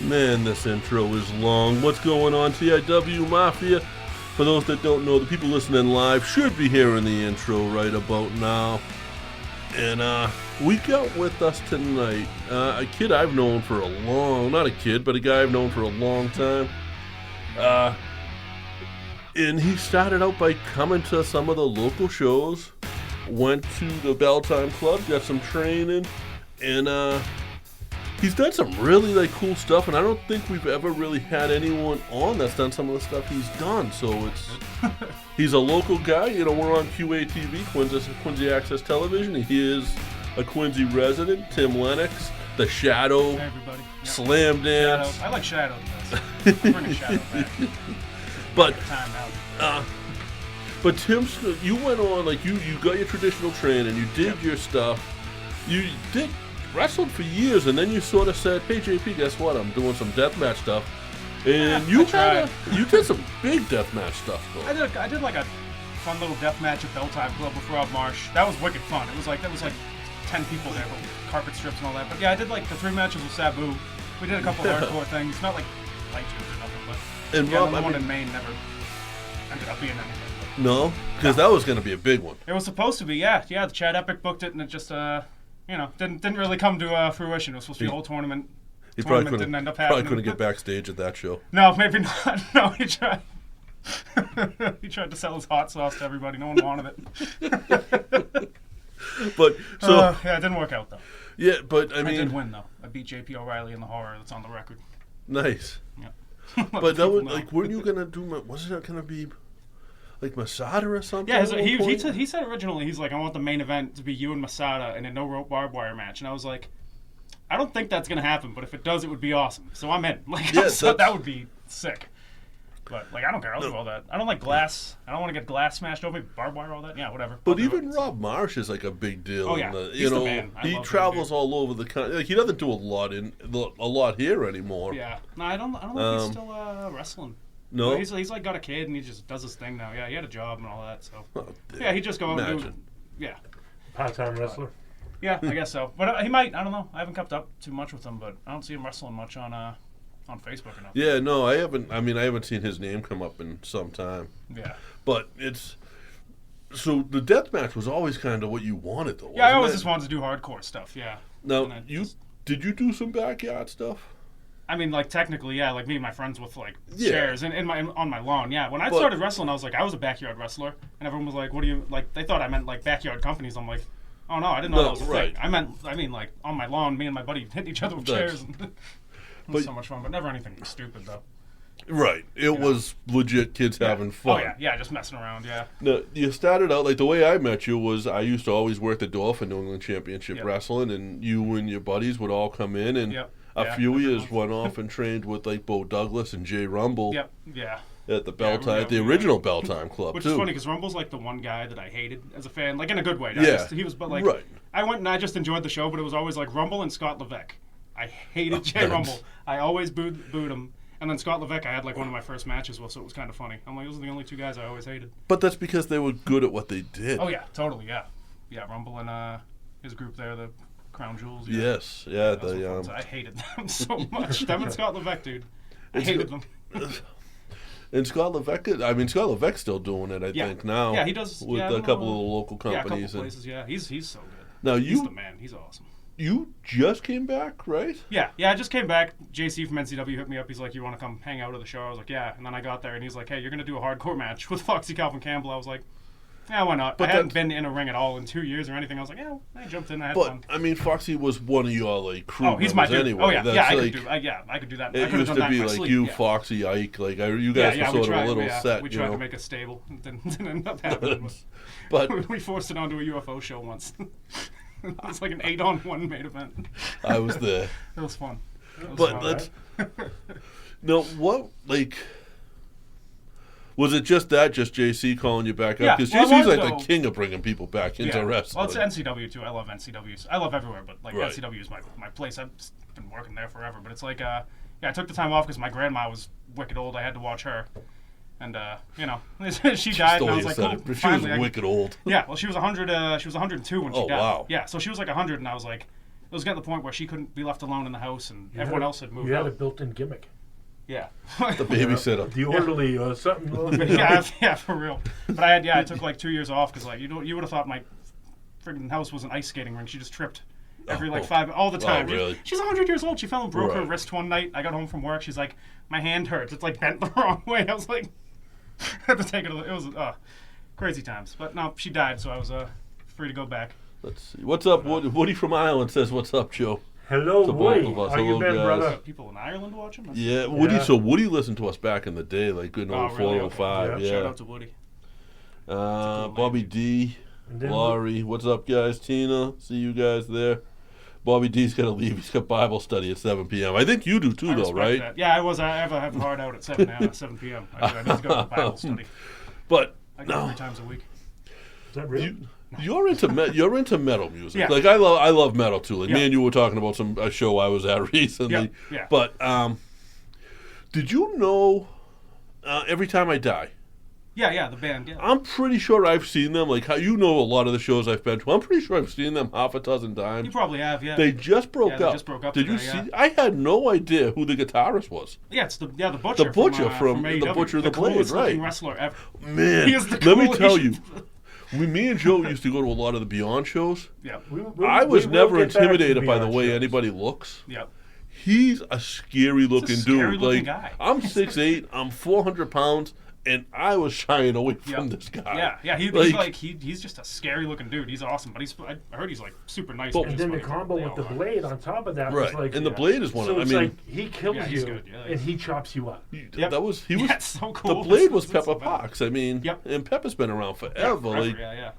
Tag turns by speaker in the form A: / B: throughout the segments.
A: Man, this intro is long. What's going on, TIW Mafia? For those that don't know, the people listening live should be hearing the intro right about now. And we got with us tonight a kid I've known for a not a kid, but a guy I've known for a long time. And he started out by coming to some of the local shows, went to the Belltime Club, got some training, and he's done some really cool stuff, and I don't think we've ever really had anyone on that's done some of the stuff he's done. So he's a local guy. You know, we're on QATV, Quincy Access Television. He is a Quincy resident. Tim Lennox, the Shadow,
B: hey everybody. Yep.
A: Slam Dance.
B: Shadow. I like Shadow. I'm bringing Shadow back.
A: But Tim, you went on, you got your traditional training, you did your stuff, you wrestled for years, and then you sort of said, hey JP, guess what, I'm doing some deathmatch stuff. And you did some big deathmatch stuff though.
B: I did like a fun little deathmatch at Belltime Club with Rob Marsh. That was wicked fun. There was like 10 people there with carpet strips and all that. But yeah, I did like the 3 matches with Sabu. We did a couple hardcore things, not like light tubes or nothing, but
A: and
B: yeah,
A: Rob,
B: the one in Maine never ended up being anything. But
A: no? Because that was going to be a big one.
B: It was supposed to be, yeah. The Chad Epic booked it, and it just, didn't really come to fruition. It was supposed to be a whole tournament.
A: He probably
B: didn't end up happening.
A: Probably couldn't get backstage at that show.
B: No, maybe not. No, he tried. He tried to sell his hot sauce to everybody. No one wanted it.
A: But so
B: yeah, it didn't work out though.
A: Yeah, but I
B: did win though. I beat JP O'Reilly in the horror. That's on the record.
A: Nice.
B: Yeah.
A: But that was weren't you gonna do? Wasn't it gonna be like Masada or something?
B: Yeah, he said originally he's like, I want the main event to be you and Masada in a no rope barbed wire match, and I was like, I don't think that's gonna happen, but if it does, it would be awesome. So I'm in. That would be sick. But I don't care. I'll do all that. I don't like glass. I don't want to get glass smashed over, barbed wire, all that. Yeah, whatever.
A: But even Rob Marsh is like a big deal.
B: Oh yeah, he's the man.
A: He travels all over the country. He doesn't do a lot here anymore.
B: Yeah, no, I don't know if he's still wrestling.
A: No,
B: he's got a kid and he just does his thing now. Yeah, he had a job and all that. So
A: yeah,
B: he just go out and do. Yeah,
C: part-time wrestler.
B: Yeah, I guess so. But he might. I don't know. I haven't kept up too much with him, but I don't see him wrestling much on Facebook or nothing.
A: Yeah, no, I haven't. I mean, I haven't seen his name come up in some time.
B: Yeah.
A: But so the deathmatch was always kind of what you wanted, though.
B: Yeah, I always just wanted to do hardcore stuff. Yeah.
A: Now, did you do some backyard stuff?
B: I mean, technically, yeah. Me and my friends with chairs and on my lawn. Yeah. When I started wrestling, I was a backyard wrestler, and everyone was like, "What do you like?" They thought I meant backyard companies. I'm like, "Oh no, I didn't know that was a thing." I mean, on my lawn, me and my buddy hit each other with chairs. And it was so much fun, but never anything stupid though.
A: Right. It was legit kids having fun.
B: Oh yeah, just messing around. Yeah.
A: Now, you started out the way I met you was I used to always work the door for New England Championship Wrestling, and you and your buddies would all come in, and a few years went off and trained with Bo Douglas and Jay Rumble.
B: Yep. Yeah.
A: At the Belltime, the original Belltime Club,
B: which
A: too.
B: is funny because Rumble's the one guy that I hated as a fan, in a good way. He was, but
A: right.
B: I went and I just enjoyed the show, but it was always Rumble and Scott Levesque. I hated Jay Rumble. I always booed him. And then Scott Levesque, I had one of my first matches with, so it was kind of funny. I'm those are the only two guys I always hated.
A: But that's because they were good at what they did.
B: Oh yeah, totally, yeah. Yeah, Rumble and his group there, the Crown Jewels. Yeah.
A: Yes, yeah.
B: I hated them so much. Them and Scott Levesque, dude. I hated them.
A: And Scott Levesque's still doing it, I think, now.
B: Yeah, he does.
A: With a couple of local companies.
B: Yeah, a couple places, yeah. He's so good.
A: Now
B: he's the man. He's awesome.
A: You just came back, right?
B: Yeah, I just came back. JC from NCW hit me up. He's like, you want to come hang out at the show? I was like, yeah. And then I got there, and he's like, hey, you're going to do a hardcore match with Foxy Calvin Campbell. I was like, yeah, why not? But I hadn't been in a ring at all in 2 years or anything. I was like, yeah, I jumped in. I had fun.
A: But, I mean, Foxy was one of your, crew
B: he's my dude.
A: anyway.
B: Oh, yeah. I could do that.
A: It used to be you, Foxy, Ike. You guys were sort of a little set.
B: We tried to make a stable. Didn't end up happening.
A: But
B: we forced it onto a UFO show once. It's an 8-on-1 main event.
A: I was there.
B: It was fun.
A: No, what, was it just JC calling you back up? Because JC's the king of bringing people back into wrestling.
B: Well, it's NCW too. I love NCW. I love everywhere, but NCW is my place. I've been working there forever. But it's I took the time off because my grandma was wicked old. I had to watch her. And she died, and I was like, "Cool."
A: She was wicked old.
B: Yeah, well, she was 100. She was 102 when she died.
A: Wow.
B: Yeah, so she was 100, and I was like, it was getting to the point where she couldn't be left alone in the house, and everyone else had moved
C: You had
B: out.
C: a built-in gimmick.
B: Yeah.
A: The babysitter.
C: The orderly or something.
B: Yeah, for real. But I took like 2 years off because like you would have thought my freaking house was an ice skating rink. She just tripped every like 5 all the time.
A: really?
B: She's 100 years old. She fell and broke her
A: Right.
B: wrist one night. I got home from work. She's like, my hand hurts. It's like bent the wrong way. I was like, I had to take it. It was crazy times. But no, she died, so I was free to go back.
A: Let's see. What's up, Woody from Ireland says, "What's up, Joe?"
C: Hello,
A: To
C: Woody.
A: both of us.
C: How you
A: Hello,
C: been,
A: guys.
C: brother?
B: People in Ireland watching?
A: Yeah, Woody.
C: Yeah.
A: So Woody listened to us back in the day, like good old
B: Really?
A: 405.
C: Okay.
A: Yeah.
B: Shout out to Woody.
A: Bobby D,
C: And then
A: Laurie. What's up, guys? Tina, see you guys there. Bobby D's got to leave. He's got Bible study at 7 p.m. I think you do too,
B: I
A: though,
B: respect
A: right?
B: that. Yeah, I have a hard out at 7 p.m. I need to go to Bible study.
A: But
B: I go 3 times a week.
C: Is that real?
A: you're into metal music.
B: Yeah.
A: Like I love metal too. Like
B: Yeah.
A: me and you were talking about a show I was at recently.
B: Yeah.
A: But did you know Every Time I Die?
B: Yeah, the band. Yeah.
A: I'm pretty sure I've seen them. Like how you know a lot of the shows I've been to. I'm pretty sure I've seen them half a dozen times.
B: You probably have. Yeah.
A: They just broke
B: they
A: up.
B: just broke up
A: Did you
B: today,
A: see?
B: yeah.
A: I had no idea who the guitarist was.
B: Yeah, it's the butcher.
A: The Butcher
B: from
A: the
B: AEW.
A: Butcher, the Blade,
B: coolest
A: right?
B: looking wrestler ever.
A: Man,
B: He is the
A: let me
B: coolest-
A: tell you, me and Joe used to go to a lot of the Beyond shows.
B: Yeah.
A: I was
C: we will
A: never
C: get back to
A: intimidated by the
C: Beyond
A: way
C: shows.
A: anybody looks.
B: Yeah.
A: He's a scary looking
B: scary
A: dude.
B: looking
A: Like
B: guy.
A: I'm 6'8", I'm 400 pounds, and I was shying away from this guy.
B: Yeah. He's just a scary looking dude. He's awesome, but I heard he's like super nice.
A: But-
C: And then the combo with the blade on top of that was
A: Right,
C: like...
A: and the Blade is one
C: So
A: of. I
C: it's
A: mean,
C: like he kills
B: he's
C: you,
B: good, yeah.
C: and he chops you up.
B: Yep.
A: that was he was.
B: Yeah, it's so cool.
A: The Blade was
B: That's
A: Pepper
B: so bad.
A: Potts. I mean,
B: Yep.
A: and Pepper's been around forever. Like,
B: Yeah.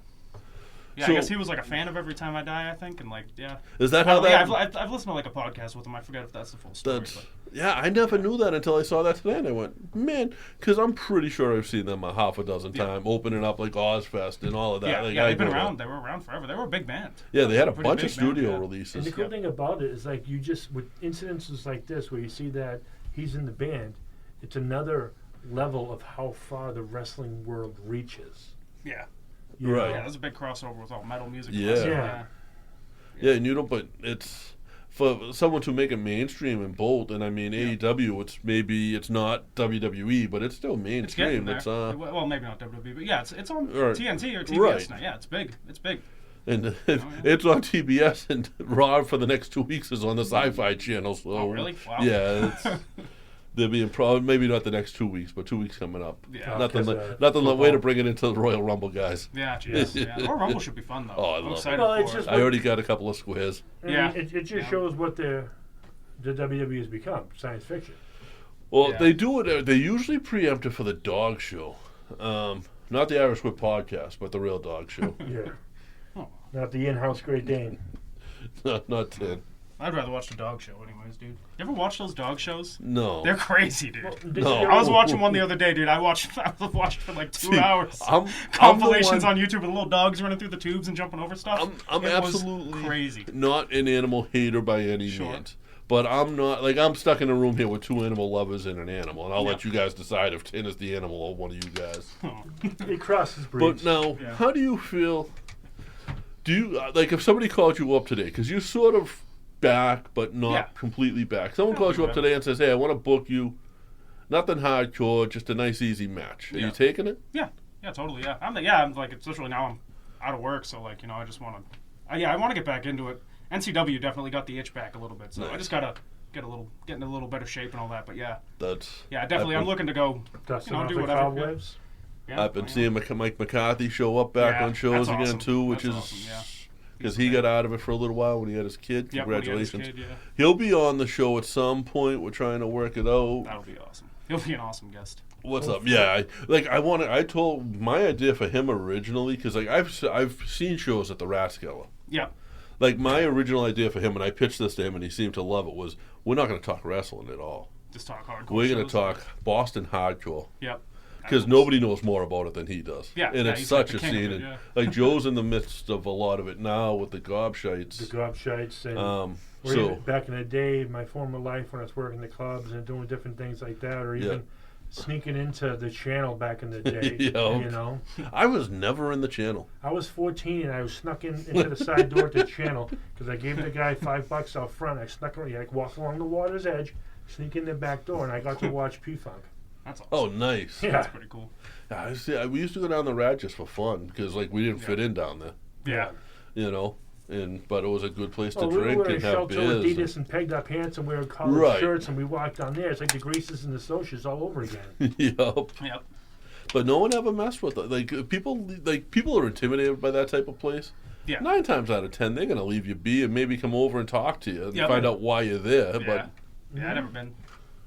B: Yeah,
A: So-
B: I guess he was like a fan of Every Time I Die, I think, and like, yeah.
A: is that how
B: Well,
A: that?
B: yeah, I've listened to like a podcast with him. I forget if that's the full story.
A: That's, yeah, I never knew that until I saw that today, and I went, man, because I'm pretty sure I've seen them a half a dozen times, opening up like Ozfest and all of that.
B: Yeah,
A: Like,
B: yeah,
A: I
B: they've been
A: know
B: around.
A: that.
B: They were around forever. They were a big band.
A: Yeah, they had a
B: Pretty
A: bunch
B: big
A: of
B: band,
A: studio
B: yeah.
C: And
A: releases.
C: the cool thing about it is like you just, with incidences like this where you see that he's in the band, it's another level of how far the wrestling world reaches.
B: Yeah.
C: You
A: Right.
C: know?
B: Yeah, there's a big crossover with all metal music.
A: Yeah.
B: wrestling,
C: Yeah.
A: Yeah, and you don't, but it's for someone to make it mainstream and bold. And I mean, AEW, it's not WWE, but it's still
B: It's getting
A: mainstream.
B: there.
A: It's
B: Well, maybe not WWE, but yeah, it's on
A: Right.
B: TNT or TBS
A: Right.
B: now. Yeah, it's big. It's big.
A: and it's on TBS, and Raw for the next 2 weeks is on the Sci-Fi Channel. So
B: Oh, really? Wow.
A: Yeah, they'll be in maybe not the next 2 weeks, but 2 weeks coming up.
B: Yeah.
A: Nothing,
C: Because,
A: nothing way
C: football.
A: to bring it into the Royal Rumble, guys.
B: Yeah, jeez. Yeah. Or Rumble should be fun though.
A: Oh, I
B: I'm
A: love it.
B: excited
C: Well,
B: for
C: it's
B: it.
C: just-
A: I already got a couple of squares.
C: And
B: Yeah.
C: It just
B: Yeah.
C: shows what the WWE has become, science fiction.
A: Well,
B: Yeah.
A: they do it. They usually preempt it for the dog show, not the Irish Whip podcast, but the real dog show.
C: Yeah.
B: Oh.
C: Not the in-house Great Dane.
A: not 10.
B: I'd rather watch the dog show anyways, dude. You ever watch those dog shows?
A: No.
B: They're crazy, dude.
A: No.
B: I was watching one the other day, dude. I watched for like 2
A: See,
B: hours.
A: I'm the
B: Compilations
A: one-
B: on YouTube with little dogs running through the tubes and jumping over stuff.
A: I'm
B: It was
A: absolutely
B: crazy.
A: not an animal hater by any
B: Sure.
A: means. But I'm not, like, I'm stuck in a room here with 2 animal lovers and an animal. And I'll let you guys decide if 10 is the animal or one of you guys.
C: It crosses breeds.
A: But now,
B: Yeah.
A: how do you feel? Do you, like, if somebody called you up today, because you're sort of back, but not
B: Yeah.
A: completely back. Someone
B: Yeah,
A: calls you up
B: yeah.
A: today and says, hey, I want to book you. Nothing hardcore, just a nice, easy match. Are
B: Yeah.
A: you taking it?
B: Yeah, totally. Yeah, I'm like, especially now I'm out of work, so like, I just want to. I want to get back into it. NCW definitely got the itch back a little bit, so I
A: Nice.
B: just gotta get in a little better shape and all that. But yeah,
A: That's.
B: definitely. I'm looking to go.
C: Dusting
B: You know,
C: off
B: do
C: the
B: whatever.
C: cobwebs.
B: Yeah,
A: I've been seeing Mike McCarthy show up back
B: Yeah,
A: on shows
B: that's
A: again
B: awesome.
A: too, which
B: That's
A: is
B: awesome, yeah.
A: because he got out of it for a little while when he had his kid.
B: Yep, when he had his
A: Congratulations.
B: kid, yeah.
A: He'll be on the show at some point. We're trying to work it out.
B: That'll be awesome. He'll be an awesome guest.
A: What's up? Yeah, I told my idea for him originally because like I've seen shows at the Rathskeller.
B: Yeah.
A: Like my original idea for him, and I pitched this to him, and he seemed to love it. Was we're not going to talk wrestling at all.
B: Just talk hardcore.
A: We're going to
B: shows.
A: talk Boston hardcore.
B: Yep.
A: Because nobody knows more about it than he does.
B: Yeah,
A: and
B: yeah,
A: it's
B: he's
A: such
B: like
A: a
B: the king
A: scene.
B: of it,
A: And,
B: yeah.
A: like Joe's in the midst of a lot of it now with the gobshites.
C: The gobshites. And or
A: So
C: even back in the day, my former life when I was working the clubs and doing different things like that, or even sneaking into the channel back in the day.
A: Yep.
C: You know,
A: I was never in the channel.
C: I was 14 and I was snuck into the side door at the channel because I gave the guy $5 out front. I snuck around, like walk along the water's edge, sneak in the back door, and I got to watch P-Funk.
B: That's awesome.
A: Oh, nice.
C: Yeah.
B: That's pretty cool.
A: Yeah, we used to go down the rat just for fun because like we didn't fit in down there,
B: Yeah.
A: you know. But it was a good place to
C: We
A: drink
C: were in
A: and have
C: shelter with
A: beers.
C: Adidas and pegged our pants and wearing collared
A: Right.
C: shirts, and we walked down there. It's like the Greases and the Socias all over again.
A: Yup.
B: Yep.
A: But no one ever messed with it. Like people are intimidated by that type of place.
B: Yeah.
A: 9 times out of 10, they're gonna leave you be and maybe come over and talk to you and
B: Yep.
A: find out why you're there.
B: Yeah.
A: But
B: Yeah, I've never been.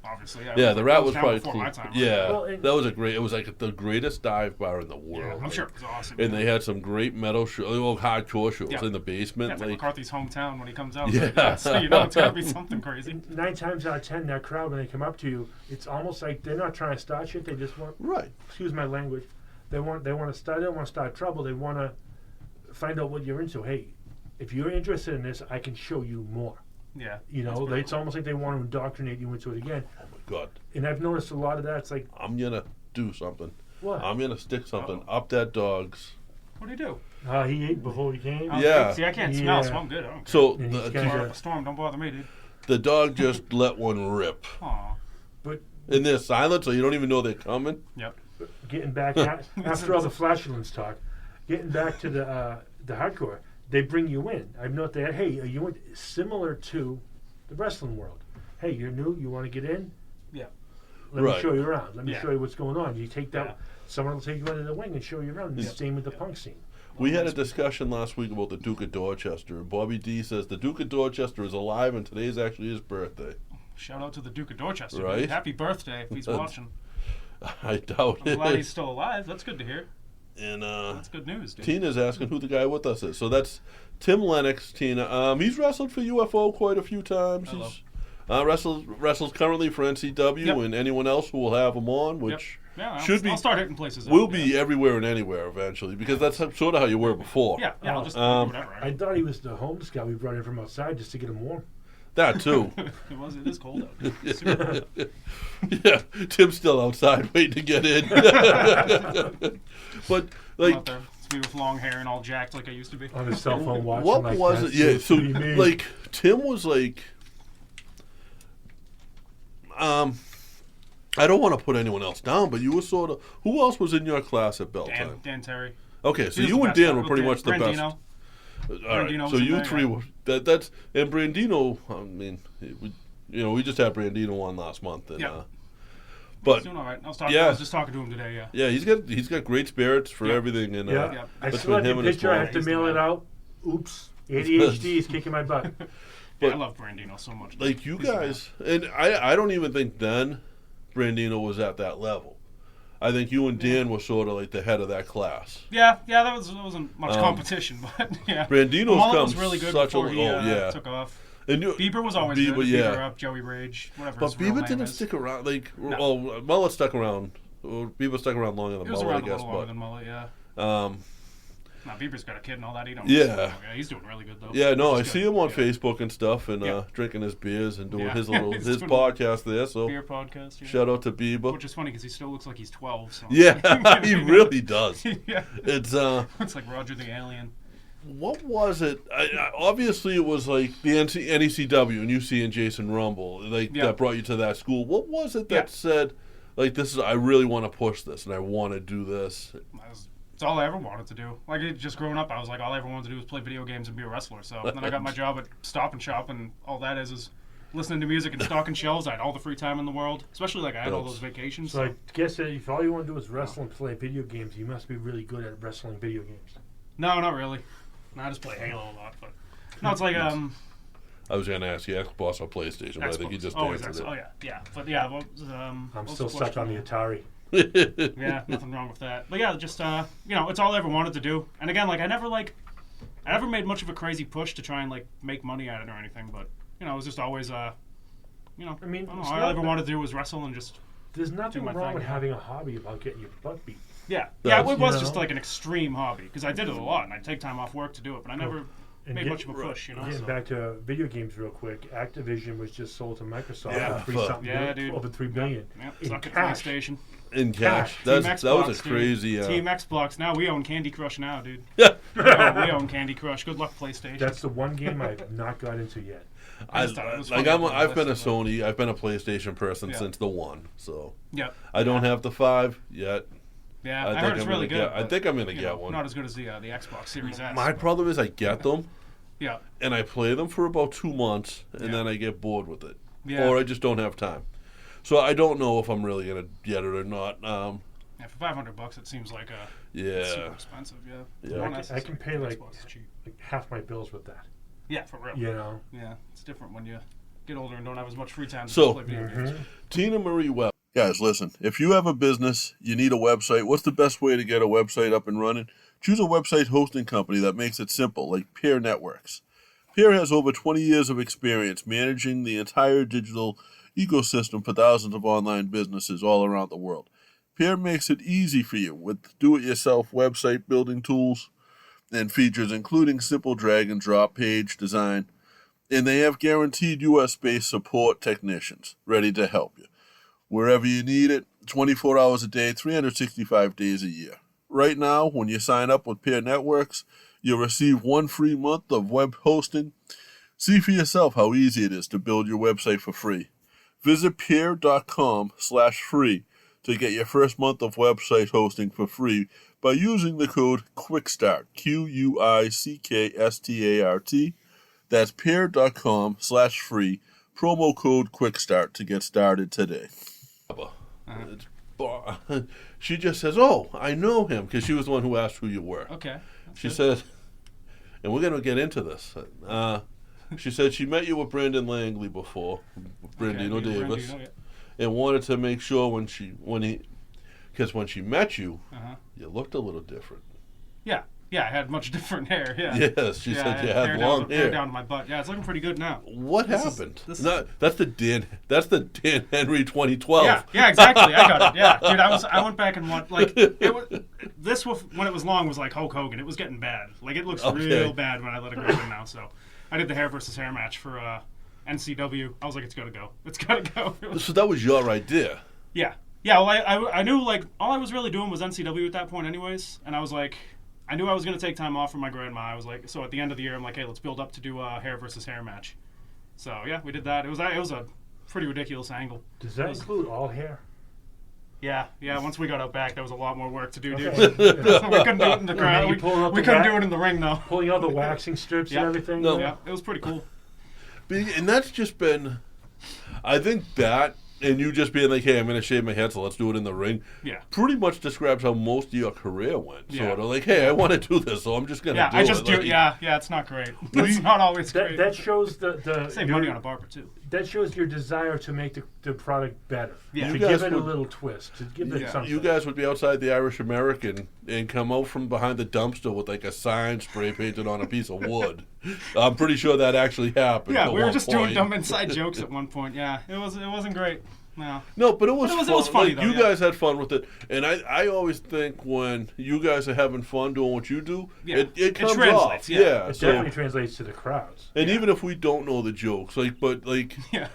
B: Obviously.
A: yeah, the rat
B: closed
A: was
B: down
A: probably
B: before
A: cool.
B: my time.
A: Yeah,
C: Well, and-
A: that was it was like the greatest dive bar in the
B: Yeah,
A: world.
B: I'm sure it was awesome.
A: And they had some great metal hardcore shows
B: Yeah.
A: in the basement.
B: That's like McCarthy's hometown when he comes out.
A: Yeah.
B: Like, so you know it's gotta be something crazy.
C: 9 times out of 10, that crowd, when they come up to you, it's almost like they're not trying to start shit. They just want,
A: Right.
C: excuse my language, they want to start. They don't want to start trouble. They want to find out what you're into. Hey, if you're interested in this, I can show you more.
B: Yeah.
C: You
B: that's
C: know,
B: pretty
C: it's almost like they want to indoctrinate you into it again.
A: Oh my God.
C: And I've noticed a lot of that. It's like,
A: I'm gonna do something.
C: what?
A: I'm gonna stick something
B: Uh-oh.
A: up that dog's.
B: What do you do?
C: He ate before he came.
B: Oh,
A: Yeah.
B: See, I can't
C: Yeah.
B: smell, so I'm good. I don't care.
A: So
C: And he's
A: the,
C: kinda-
B: A storm, don't bother me, dude.
A: the dog just let one rip.
B: Aw.
C: But
A: And they're silent, so you don't even know they're coming.
B: Yep.
C: getting back after all the flatulence talk, getting back to the hardcore, they bring you in. I've noticed that. Hey, are you in? Similar to the wrestling world. Hey, you're new. You want to get in?
B: Yeah.
C: Let me
A: Right.
C: show you around. Let me
B: Yeah.
C: show you what's going on. You take that.
B: Yeah.
C: Someone will take you under the wing and show you around.
A: Yeah.
C: Same with the punk scene.
A: We had a discussion last week about the Duke of Dorchester. Bobby D says the Duke of Dorchester is alive, and today's actually his birthday.
B: Shout out to the Duke of Dorchester.
A: Right.
B: Dude. Happy birthday if he's watching.
A: I doubt
B: I'm
A: it.
B: glad he's still alive. That's good to hear.
A: And
B: That's good news, dude.
A: Tina's asking who the guy with us is. So that's Tim Lennox. Tina, he's wrestled for UFO quite a few times.
B: Hello.
A: He's wrestles currently for NCW,
B: Yep.
A: and anyone else who will have him on, which
B: Yeah,
A: should be
B: I'll start hitting places.
A: will
B: up,
A: be
B: yeah.
A: everywhere and anywhere eventually, because that's sort of how you were before.
B: Yeah, I'll just do whatever.
C: I thought he was the homeless guy we brought in from outside just to get him warm.
A: That too.
B: It is cold out. It's super cold.
A: Yeah, Tim's still outside waiting to get in. But
B: I'm
A: like,
B: out there. It's me with long hair and all jacked like I used to be.
C: On his cell phone watching.
A: what
C: like,
A: was it?
C: "That's
A: Yeah,
C: just
A: so
C: me."
A: like Tim was like, I don't want to put anyone else down, but you were sort of. Who else was in your class at Bell Time?
B: Dan Terry.
A: Okay, so
B: He was
A: you
B: the
A: and
B: best.
A: Dan were pretty much the
B: Brandino.
A: best. All right,
B: Brandino
A: so
B: was in
A: you
B: there,
A: three
B: yeah.
A: were that's and Brandino. I mean, we just had Brandino on last month, and
B: Yeah.
A: but
B: He's doing all right. I was just talking to him today. Yeah.
A: yeah, he's got great spirits for
B: Yeah.
A: everything, and
C: Yeah,
B: Yeah.
C: I
A: between
C: still have
A: him
C: the
A: and his
C: picture. I have
A: mom.
C: to
B: He's
C: mail
B: the
C: it
B: man.
C: out. Oops, ADHD is kicking my butt.
B: Yeah,
A: But-
B: I love Brandino so much.
A: like you
B: He's the man.
A: guys, and I don't even think then Brandino was at that level. I think you and Dan were sort of like the head of that class.
B: Yeah, there wasn't much competition, but yeah.
A: Brandino's
B: Mullet
A: come
B: was really good
A: such
B: before
A: a
B: he
A: yeah.
B: took off.
A: And you,
B: Bieber was always
A: Bieber,
B: good.
A: yeah.
B: Bieber up, Joey Rage, whatever
A: But
B: his real
A: Bieber
B: name
A: didn't
B: is.
A: stick around. Like,
B: No.
A: oh, Mullet stuck around. Well, Bieber stuck around longer than
B: He was
A: Mullet, I
B: around a
A: guess.
B: little longer than Mullet, yeah.
A: But
B: Bieber's got a kid and all that. He don't.
A: Yeah.
B: He's doing really good though.
A: yeah, no, I
B: He's
A: see
B: good.
A: him on
B: Yeah.
A: Facebook and stuff, and
B: Yeah.
A: drinking his beers and doing
B: Yeah.
A: his little
B: He's
A: his
B: doing
A: podcast there. So
B: Beer podcast. Yeah.
A: shout out to Bieber.
B: Which is funny because he still looks like he's 12. So.
A: Yeah, he really does.
B: Yeah.
A: It's
B: It's like Roger the Alien.
A: what was it? Obviously, it was like the NECW and UC and Jason Rumble, like
B: Yeah.
A: that brought you to that school. What was it that
B: Yeah.
A: said, like, this is I really want to push this and I want to do this?
B: It's all I ever wanted to do. Like, just growing up, I was like, all I ever wanted to do was play video games and be a wrestler. So then I got my job at Stop and Shop, and all that is listening to music and stocking shelves. I had all the free time in the world, especially like I had all those vacations.
C: So I guess that if all you want to do is wrestle and play video games, you must be really good at wrestling video games.
B: No, not really. No, I just play Halo a lot, but no, it's like
A: I was going to ask you Xbox or PlayStation, but I think you just
B: always
A: answered
B: Xbox.
A: it.
B: Oh yeah. But yeah, what was,
C: I'm
B: what was
C: still
B: the
C: stuck on the
B: question?
C: Atari.
B: Yeah, nothing wrong with that. But yeah, just it's all I ever wanted to do. And again, I never made much of a crazy push to try and like make money at it or anything. But it was just always
C: I mean,
B: I don't know,
C: it's
B: all I
C: not
B: ever
C: that-
B: wanted to do was wrestle and just
C: There's nothing
B: my
C: wrong
B: thing,
C: with
B: yeah.
C: having a hobby about getting your butt beat.
B: yeah.
A: That's-
B: It was
C: you
B: just
C: know.
B: like an extreme hobby because I did it a lot and I'd take time off work to do it. But I never
C: And
B: made much of a push, you know.
C: Getting back to video games real quick, Activision was just sold to Microsoft for over $3 billion.
B: Yeah, suck at PlayStation.
A: In cash. That was a crazy...
B: Team Xbox. Now we own Candy Crush now, dude. Yeah. we own Candy Crush. Good luck, PlayStation.
C: That's the one game I've not got into yet.
A: I've been a Sony, I've been a PlayStation person since the 1, so I don't have the 5 yet.
B: Yeah, I heard it's really good.
A: I think I'm going to get one.
B: Not as good as the Xbox Series S.
A: My problem is I get them,
B: yeah,
A: and I play them for about 2 months, and then I get bored with it,
B: or
A: I just don't have time. So I don't know if I'm really going to get it or not.
B: For $500, it seems like super expensive. Yeah.
C: I can pay like half my bills with that.
B: Yeah, for real.
C: You know.
B: Yeah, it's different when you get older and don't have as much free time to play video games.
A: Tina Marie Webb. Guys, listen, if you have a business, you need a website, what's the best way to get a website up and running? Choose a website hosting company that makes it simple, like Peer Networks. Peer has over 20 years of experience managing the entire digital ecosystem for thousands of online businesses all around the world. Peer makes it easy for you with do-it-yourself website building tools and features, including simple drag-and-drop page design, and they have guaranteed U.S.-based support technicians ready to help you. Wherever you need it, 24 hours a day, 365 days a year. Right now, when you sign up with Peer Networks, you'll receive 1 free month of web hosting. See for yourself how easy it is to build your website for free. Visit peer.com/free to get your first month of website hosting for free by using the code QUICKSTART, QUICKSTART. That's peer.com/free, promo code QUICKSTART to get started today. She just says, "Oh, I know him," because she was the one who asked who you were.
B: Okay.
A: She said, and we're going to get into this. She said she met you with Brandon Langley before, Brandino Davis, and wanted to make sure when she met you, you looked a little different.
B: Yeah, I had much different hair. Yeah.
A: Yes, she said you had long hair
B: down to my butt. Yeah, it's looking pretty good now.
A: What happened? That's the Dan Henry 2012.
B: Yeah, exactly. I got it. Yeah, dude, I went back and when it was long was like Hulk Hogan. It was getting bad. Like it looks real bad when I let it grow in now. So I did the hair versus hair match for NCW. I was like, it's gotta go. It's gotta go.
A: So that was your idea.
B: Yeah. Yeah. Well, I knew like all I was really doing was NCW at that point, anyways, and I was like. I knew I was going to take time off from my grandma. I was like, so at the end of the year, I'm like, hey, let's build up to do a hair versus hair match. So yeah, we did that. It was a pretty ridiculous angle.
C: Does that include all hair?
B: Yeah. Once we got out back, there was a lot more work to do, dude. We couldn't do it in the crowd. We couldn't do it in the ring, though.
C: Pulling out the waxing strips and everything.
A: No.
B: Yeah, it was pretty cool.
A: And that's just been, I think that. And you just being like, hey, I'm going to shave my head, so let's do it in the ring.
B: Yeah.
A: Pretty much describes how most of your career went. Sort of like, hey, I want to do this, so I'm just going to do it.
B: Yeah, I just do it. Yeah, it's not great. It's not always great.
C: That shows the
B: save money on a barber, too.
C: That shows your desire to make the product better.
B: Yeah.
C: To give it a little twist. To give it something.
A: You guys would be outside the Irish American and come out from behind the dumpster with like a sign spray painted on a piece of wood. I'm pretty sure that actually happened.
B: Yeah, we were just doing dumb inside jokes at one point. Yeah, it wasn't great.
A: No, but it was fun.
B: It was funny,
A: like, you guys had fun with it. And I always think when you guys are having fun doing what you do, it comes off. Yeah.
C: It definitely translates to the crowds.
A: And even if we don't know the jokes,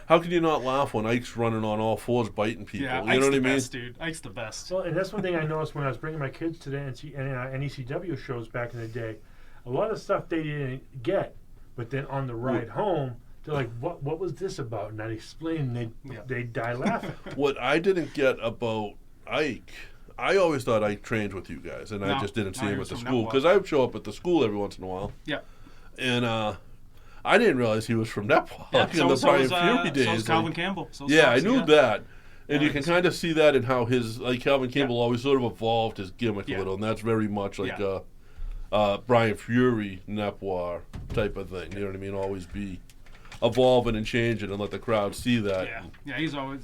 A: how can you not laugh when Ike's running on all fours biting people?
B: Yeah,
A: you know what I mean?
B: Best, dude. Ike's the best.
C: Well, and that's one thing I noticed when I was bringing my kids to the NECW shows back in the day. A lot of stuff they didn't get, but then on the ride home, they're like, what was this about? And I'd explain, and they'd die laughing.
A: What I didn't get about Ike, I always thought Ike trained with you guys, and I just didn't see him at the school. Because I would show up at the school every once in a while.
B: Yeah.
A: And I didn't realize he was from Network in the Brian Fury days.
B: So was Calvin Campbell.
A: I knew that. And you can kind of see that in how his, Calvin Campbell always sort of evolved his gimmick a little, and that's very much like Brian Fury, Network type of thing. You know what I mean? Always be evolving and changing and let the crowd see that.
B: Yeah, he's always...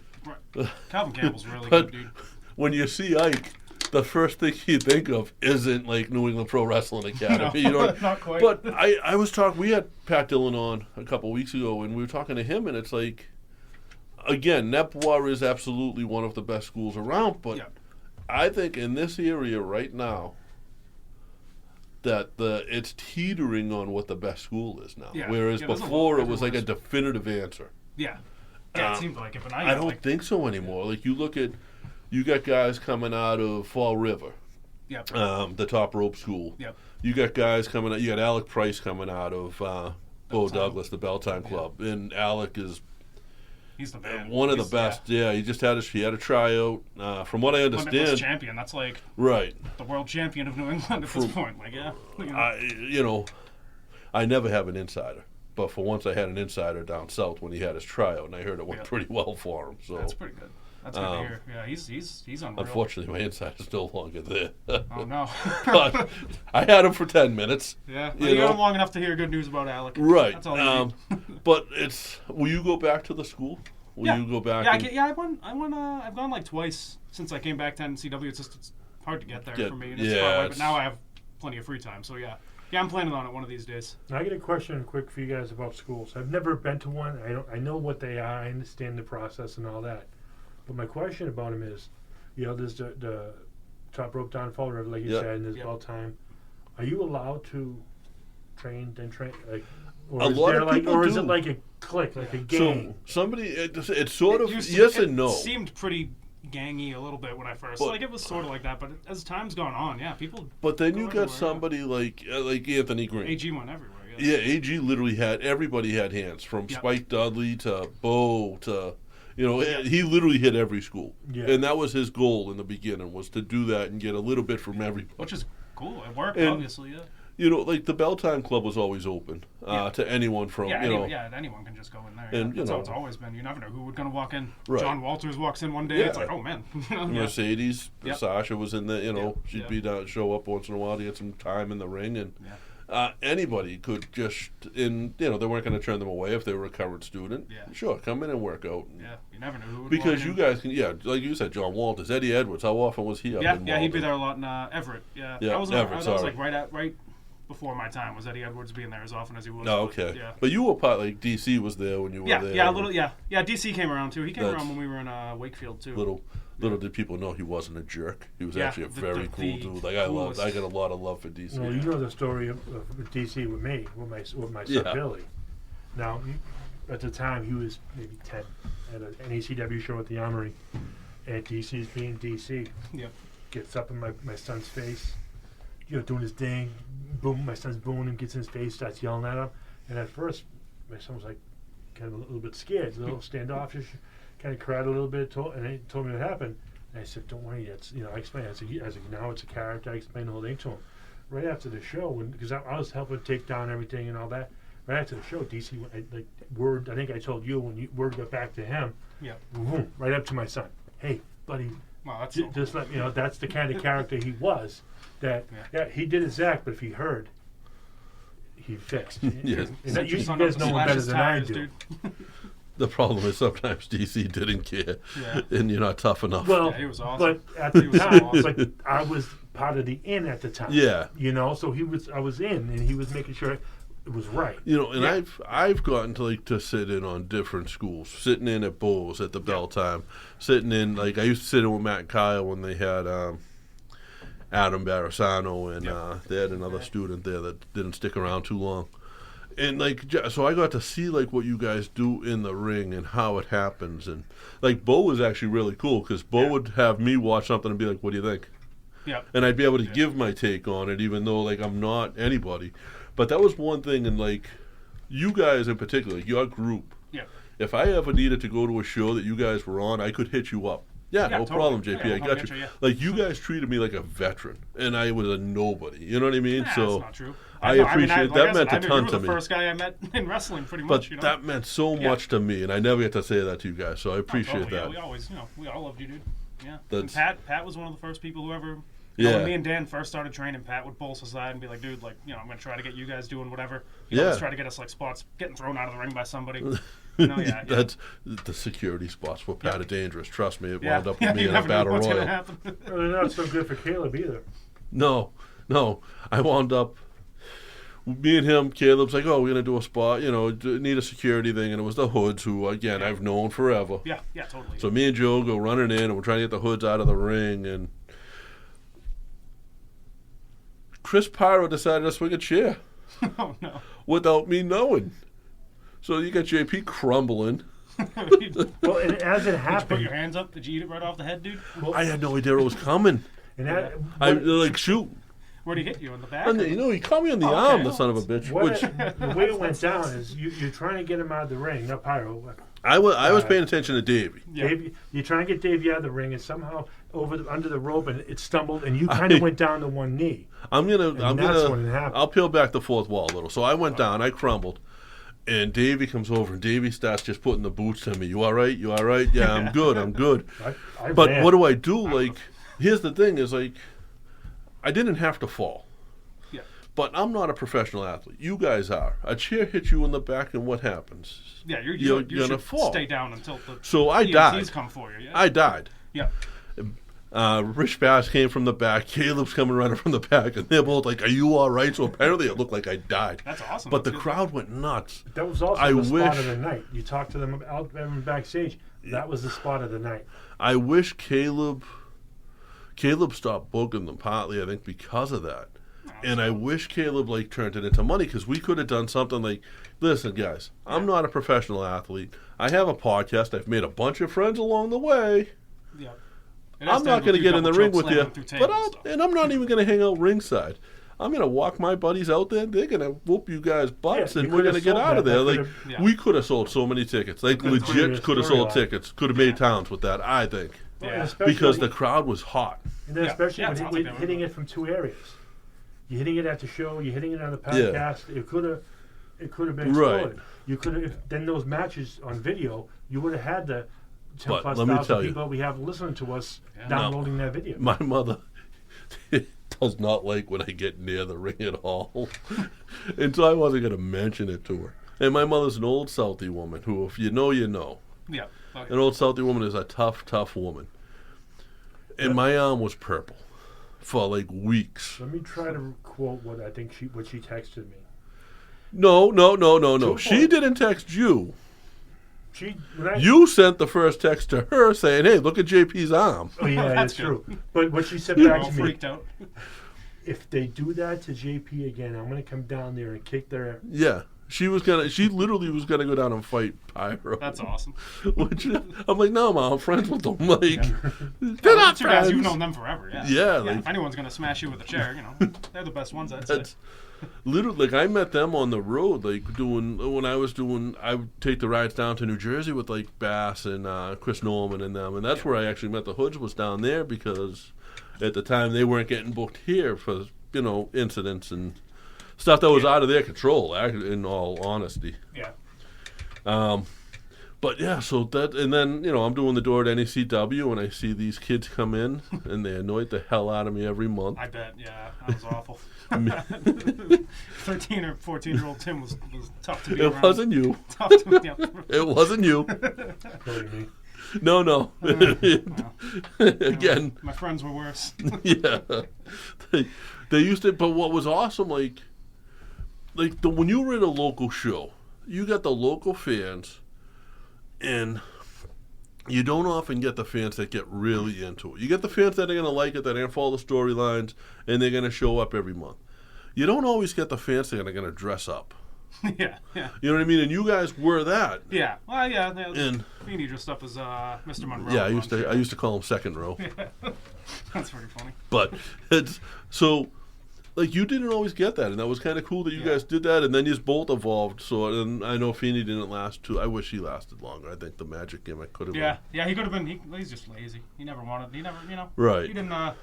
B: Calvin Campbell's really good, dude.
A: When you see Ike, the first thing you think of isn't like New England Pro Wrestling Academy.
B: No,
A: you know?
B: Not quite.
A: But I was talking... We had Pat Dillon on a couple weeks ago, and we were talking to him, and it's like... Again, Network is absolutely one of the best schools around, but I think in this area right now, it's teetering on what the best school is now.
B: Yeah.
A: Whereas
B: Yeah, there's
A: before
B: a
A: it was like a
B: everywhere's-
A: definitive answer.
B: Yeah. Yeah, it seemed like it, but now
A: I don't
B: like,
A: think so anymore. Like you look at, you got guys coming out of Fall River,
B: Yep.
A: the top rope school.
B: Yep.
A: You got guys coming out. You got Alec Price coming out of Bo
B: Belltime.
A: Douglas, the Belltime Club, and Alec is
B: He's the man.
A: one of the
B: He's-
A: best. Yeah, he just had a tryout. From what I
B: Limitless
A: understand,
B: champion. That's like
A: right.
B: the world champion of New England at this point. Like, yeah. You know.
A: I never have an insider, but for once I had an insider down south when he had his tryout, and I heard it went
B: Yeah.
A: pretty well for him. So
B: That's pretty good. That's good to hear. Yeah, he's unreal.
A: unfortunately, my insider's no longer there.
B: Oh no.
A: But I had him for 10 minutes.
B: Yeah.
A: You
B: You got
A: know?
B: him long enough to hear good news about Alec.
A: Right.
B: That's all you need.
A: But will you go back to the school? Will
B: Yeah.
A: you go back?
B: Yeah, I've gone like twice since I came back to NCW. It's hard to get there for me. And it's
A: yeah,
B: far away, but
A: it's-
B: now I have plenty of free time. So yeah, I'm planning on it one of these days.
C: Now, I get a question quick for you guys about schools. I've never been to one. I know what they are. I understand the process and all that. But my question about them is, there's the top rope down Fall River, like you
A: Yep.
C: said, and there's
B: Yep.
C: bell time. Are you allowed to train, like, or
A: A
C: is
A: lot
C: there
A: of
C: like,
A: people
C: or is
A: do.
C: it like a clique, like a
A: So
C: gang?
A: somebody, it's sort of
B: It
A: yes and no.
B: It seemed pretty gangy a little bit when I first.
A: But-
B: Like it was sort of like that, but as time's gone on, yeah, people.
A: But then
B: go
A: you got
B: everywhere,
A: somebody like Anthony Green.
B: AG went everywhere.
A: Yeah, AG literally everybody had hands, from
B: Yep.
A: Spike Dudley to Bo to,
B: Yeah.
A: he literally hit every school.
C: Yeah.
A: And that was his goal in the beginning, was to do that and get a little bit from everybody.
B: Which is cool. It worked,
A: And-
B: obviously. Yeah.
A: Like the Belltime Club was always open
B: Yeah.
A: to anyone from,
B: Yeah, anyone can just go in there.
A: And,
B: That's how it's always been. You never know who would gonna walk in.
A: Right.
B: John Walters walks in one day.
A: Yeah.
B: It's like, oh man. Yeah.
A: Mercedes,
B: Yep.
A: Sasha was in the,
B: Yep.
A: she'd
B: Yep.
A: be down, show up once in a while to get some time in the ring, and
B: Yeah.
A: anybody could just, they weren't going to turn them away if they were a current student.
B: Yeah.
A: Sure, come in and work out.
B: Yeah, you never know who would
A: Because
B: walk
A: you
B: in.
A: guys can, like you said, John Walters, Eddie Edwards. How often was he up in
B: Yeah, he'd be
A: Malden?
B: there a lot in Everett. Yeah,
A: Yeah,
B: that was
A: Everett,
B: that was
A: sorry.
B: like right before my time. Was Eddie Edwards being there as often as he was?
A: Oh,
B: but,
A: okay.
B: Yeah.
A: But you were like DC was there when you were there.
B: Yeah, a little. Yeah. DC came around too. He came
A: That's-
B: around when we were in Wakefield too.
A: Little did people know he wasn't a jerk. He was
B: Yeah,
A: actually a
B: the-
A: very
B: the
A: cool dude. Like I
B: coolest.
A: got a lot of love for DC.
C: Well, you know the story of DC with me, with my son
A: Yeah.
C: Billy. Now, at the time, he was maybe 10 at an ECW show at the Armory, and DC's being DC.
B: Yep.
C: Gets up in my son's face, doing his thing. Boom, my son's booing him, gets in his face, starts yelling at him. And at first, my son was like, kind of a little bit scared, a little standoffish, kind of cried a little bit, and he told me what happened. And I said, "Don't worry, I explained. I said, now it's a character." I explained the whole thing to him. Right after the show, because I was helping take down everything and all that. Right after the show, DC went, word. I think I told you when word got back to him.
B: Yeah.
C: Boom, right up to my son. Hey, buddy,
B: Well, that's
C: just let me know. That's the kind of character he was. That he did his act, but if he heard, he fixed.
A: Yes.
C: And that, you
B: Son
C: guys
B: up
C: know
B: to
C: him
B: slash
C: better
B: his
C: than I
B: tires,
C: do.
B: dude.
A: The problem is sometimes DC didn't care,
B: Yeah.
A: and you're not tough enough.
C: Well,
B: Yeah, he was awesome.
C: but at the
B: He was
C: time,
B: awesome.
C: but I was part of the inn at the time.
A: Yeah.
C: So I was in, and he was making sure it was right.
A: And
C: Yeah.
A: I've gotten to sit in on different schools, sitting in at Bowles at the bell time, sitting in, like I used to sit in with Matt and Kyle when they had Adam Barasano, and they had another student there that didn't stick around too long. And so I got to see what you guys do in the ring and how it happens, and Bo was actually really cool because Bo would have me watch something and be like, "What do you think?"
B: Yeah.
A: And I'd be able to give my take on it, even though I'm not anybody. But that was one thing, and you guys in particular, your group.
B: Yeah.
A: If I ever needed to go to a show that you guys were on, I could hit you up. Yeah, no
B: totally.
A: problem, JP.
B: Yeah,
A: I
B: we'll
A: got
B: get
A: you.
B: you,
A: You guys treated me like a veteran, and I was a nobody. You know what I mean?
B: Nah,
A: So
B: that's not true.
A: I
B: know,
A: appreciate
B: like
A: that.
B: I
A: Meant
B: said,
A: a ton
B: you
A: to
B: were the
A: me.
B: first guy I met in wrestling, pretty
A: But
B: much.
A: that meant so
B: Yeah.
A: much to me, and I never get to say that to you guys. So I appreciate
B: totally,
A: that.
B: Yeah, we always, we all loved you, dude. Yeah.
A: That's-
B: And Pat was one of the first people who ever.
A: Yeah.
B: When me and Dan first started training, Pat would pull us aside and be like, "Dude, I'm gonna try to get you guys doing whatever. Let's try to get us spots, getting thrown out of the ring by somebody." Yeah.
A: That's the security spots were Pat are dangerous. Trust me, it
B: Yeah.
A: wound up with me
B: You
A: in a
B: never know
A: battle
B: what's
A: royal.
B: gonna happen.
C: Well, they're not so good for Caleb either.
A: No, I wound up. Me and him, Caleb's like, "Oh, we're gonna do a spot. Need a security thing," and it was the Hoods, who again I've known forever.
B: Yeah, totally.
A: So me and Joe go running in, and we're trying to get the Hoods out of the ring, and Chris Pyro decided to swing a chair.
B: Oh, no.
A: Without me knowing. So you got JP crumbling.
C: Well, and as it
B: Did you
C: happened,
B: put your hands up? Did you eat it right off the head, dude?
A: I had no idea it was coming.
C: and that,
A: I like shoot.
B: Where'd he hit you? In the back?
A: And, you know, he caught me on the
B: Okay.
A: arm, the son of a bitch. Which
C: the way it went down is you're trying to get him out of the ring, not Pyro.
A: I was paying attention to Davey.
B: Yeah.
C: Davey, you're trying to get Davey out of the ring, and somehow under the rope, and it stumbled, and you kind of went down to one knee.
A: I'm
C: that's when it happened.
A: I'll peel back the fourth wall a little. So I went down, I crumbled, and Davey comes over, and Davey starts just putting the boots in me. You all right? You all right? Yeah, I'm good. I'm good.
C: I
A: But
C: ran.
A: what do I do? Like, here's the thing: is like, I didn't have to fall.
B: Yeah.
A: But I'm not a professional athlete. You guys are. A chair hits you in the back, and what happens?
B: Yeah, you
A: You're
B: should
A: gonna fall.
B: stay down until the
A: So I
B: EMTs
A: died.
B: come for you. Yeah.
A: I died.
B: Yeah.
A: Rich Bass came from the back. Caleb's coming running from the back, and they're both like, "Are you all right?" So apparently, it looked like I died.
B: That's awesome.
A: But the
B: That's good.
A: crowd went nuts.
C: That was also
A: I
C: the spot
A: wish-
C: of the night. You talked to them out there backstage. That was the spot of the night.
A: I wish Caleb stopped booking them, partly I think because of that. And I wish Caleb like turned it into money, because we could have done something like, listen, guys, I'm not a professional athlete. I have a podcast. I've made a bunch of friends along the way.
B: Yeah.
A: I'm not going to get in the ring with you, but I'm not even going to hang out ringside. I'm going to walk my buddies out there. They're going to whoop you guys' butts,
C: Yeah,
A: and
C: you
A: we're going
C: could've
A: to get
C: sold
A: out of
C: that.
A: there.
C: That
A: Like
C: could've-
B: Yeah.
A: we could have sold so many tickets. Like
C: Could've created
A: legit
C: a
A: could have sold
C: storyline.
A: tickets. Could have made towns with that. I think
C: And
B: Yeah.
C: especially
A: because the crowd was hot.
C: and then
B: Yeah.
C: especially
B: Yeah, it
C: when
B: sounds
C: you're
B: like they were
C: hitting
B: good.
C: it from two areas. You're hitting it at the show. You're hitting it on the podcast. It could have been
A: Right.
C: exploded. You could have then those matches on video. You would have had the 10
A: But
C: plus
A: let me
C: thousand
A: tell you.
C: people we have listening to us
B: Yeah.
C: downloading that video.
A: My mother does not like when I get near the ring at all. And so I wasn't going to mention it to her. And my mother's an old Southie woman who, if you know, you know.
B: Yeah. Okay.
A: An old Southie woman is a tough, tough woman. And my arm was purple for like weeks.
C: Let me try to quote what I think what she texted me.
A: No.
C: Two
A: She
C: points.
A: didn't text you.
C: When I,
A: You sent the first text to her saying, hey, look at JP's arm.
C: Oh yeah,
B: That's
C: that's true. But what she said
B: You're
C: back
B: all
C: to me,
B: freaked out.
C: if they do that to JP again, I'm gonna come down there and kick their.
A: Yeah. She literally was going to go down and fight Pyro.
B: That's awesome.
A: Which, I'm like, no, Mom, I'm friends with them. Like, they're
B: Well,
A: not
B: two guys,
A: friends.
B: you've known them forever. Yeah.
A: Yeah, like-
B: if anyone's gonna smash you with a chair, they're the best ones. I'd say.
A: That's literally like I met them on the road, like I would take the rides down to New Jersey with like Bass and Chris Norman and them, and that's where I actually met the Hoods, was down there, because at the time they weren't getting booked here for incidents and stuff that was out of their control. Actually, in all honesty.
B: Yeah.
A: But yeah, so that, and then, I'm doing the door at NECW, and I see these kids come in, and they annoy the hell out of me every month.
B: I bet. Yeah. That was awful. 13 or 14-year-old Tim was tough to be
A: It
B: around.
A: wasn't you.
B: Tough to, yeah.
A: It wasn't you.
C: Including me.
A: No. Again,
B: My friends were worse.
A: yeah. They used to, but what was awesome, when you were at a local show, you got the local fans, and you don't often get the fans that get really into it. You get the fans that are going to like it, that are going to follow the storylines, and they're going to show up every month. You don't always get the fans that are going to dress up.
B: Yeah.
A: You know what I mean? And you guys were that.
B: Yeah. Well, yeah.
A: And
B: Feeney dressed up as Mr. Monroe.
A: yeah,
B: I'm
A: I used to call him second row.
B: That's pretty funny.
A: But it's so, you didn't always get that, and that was kind of cool that you guys did that, and then you just both evolved. So, and I know Feeney didn't last too. I wish he lasted longer. I think the Magic gimmick could have.
B: Yeah. Yeah. He could have been. He's just lazy. He never.
A: Right.
B: He didn't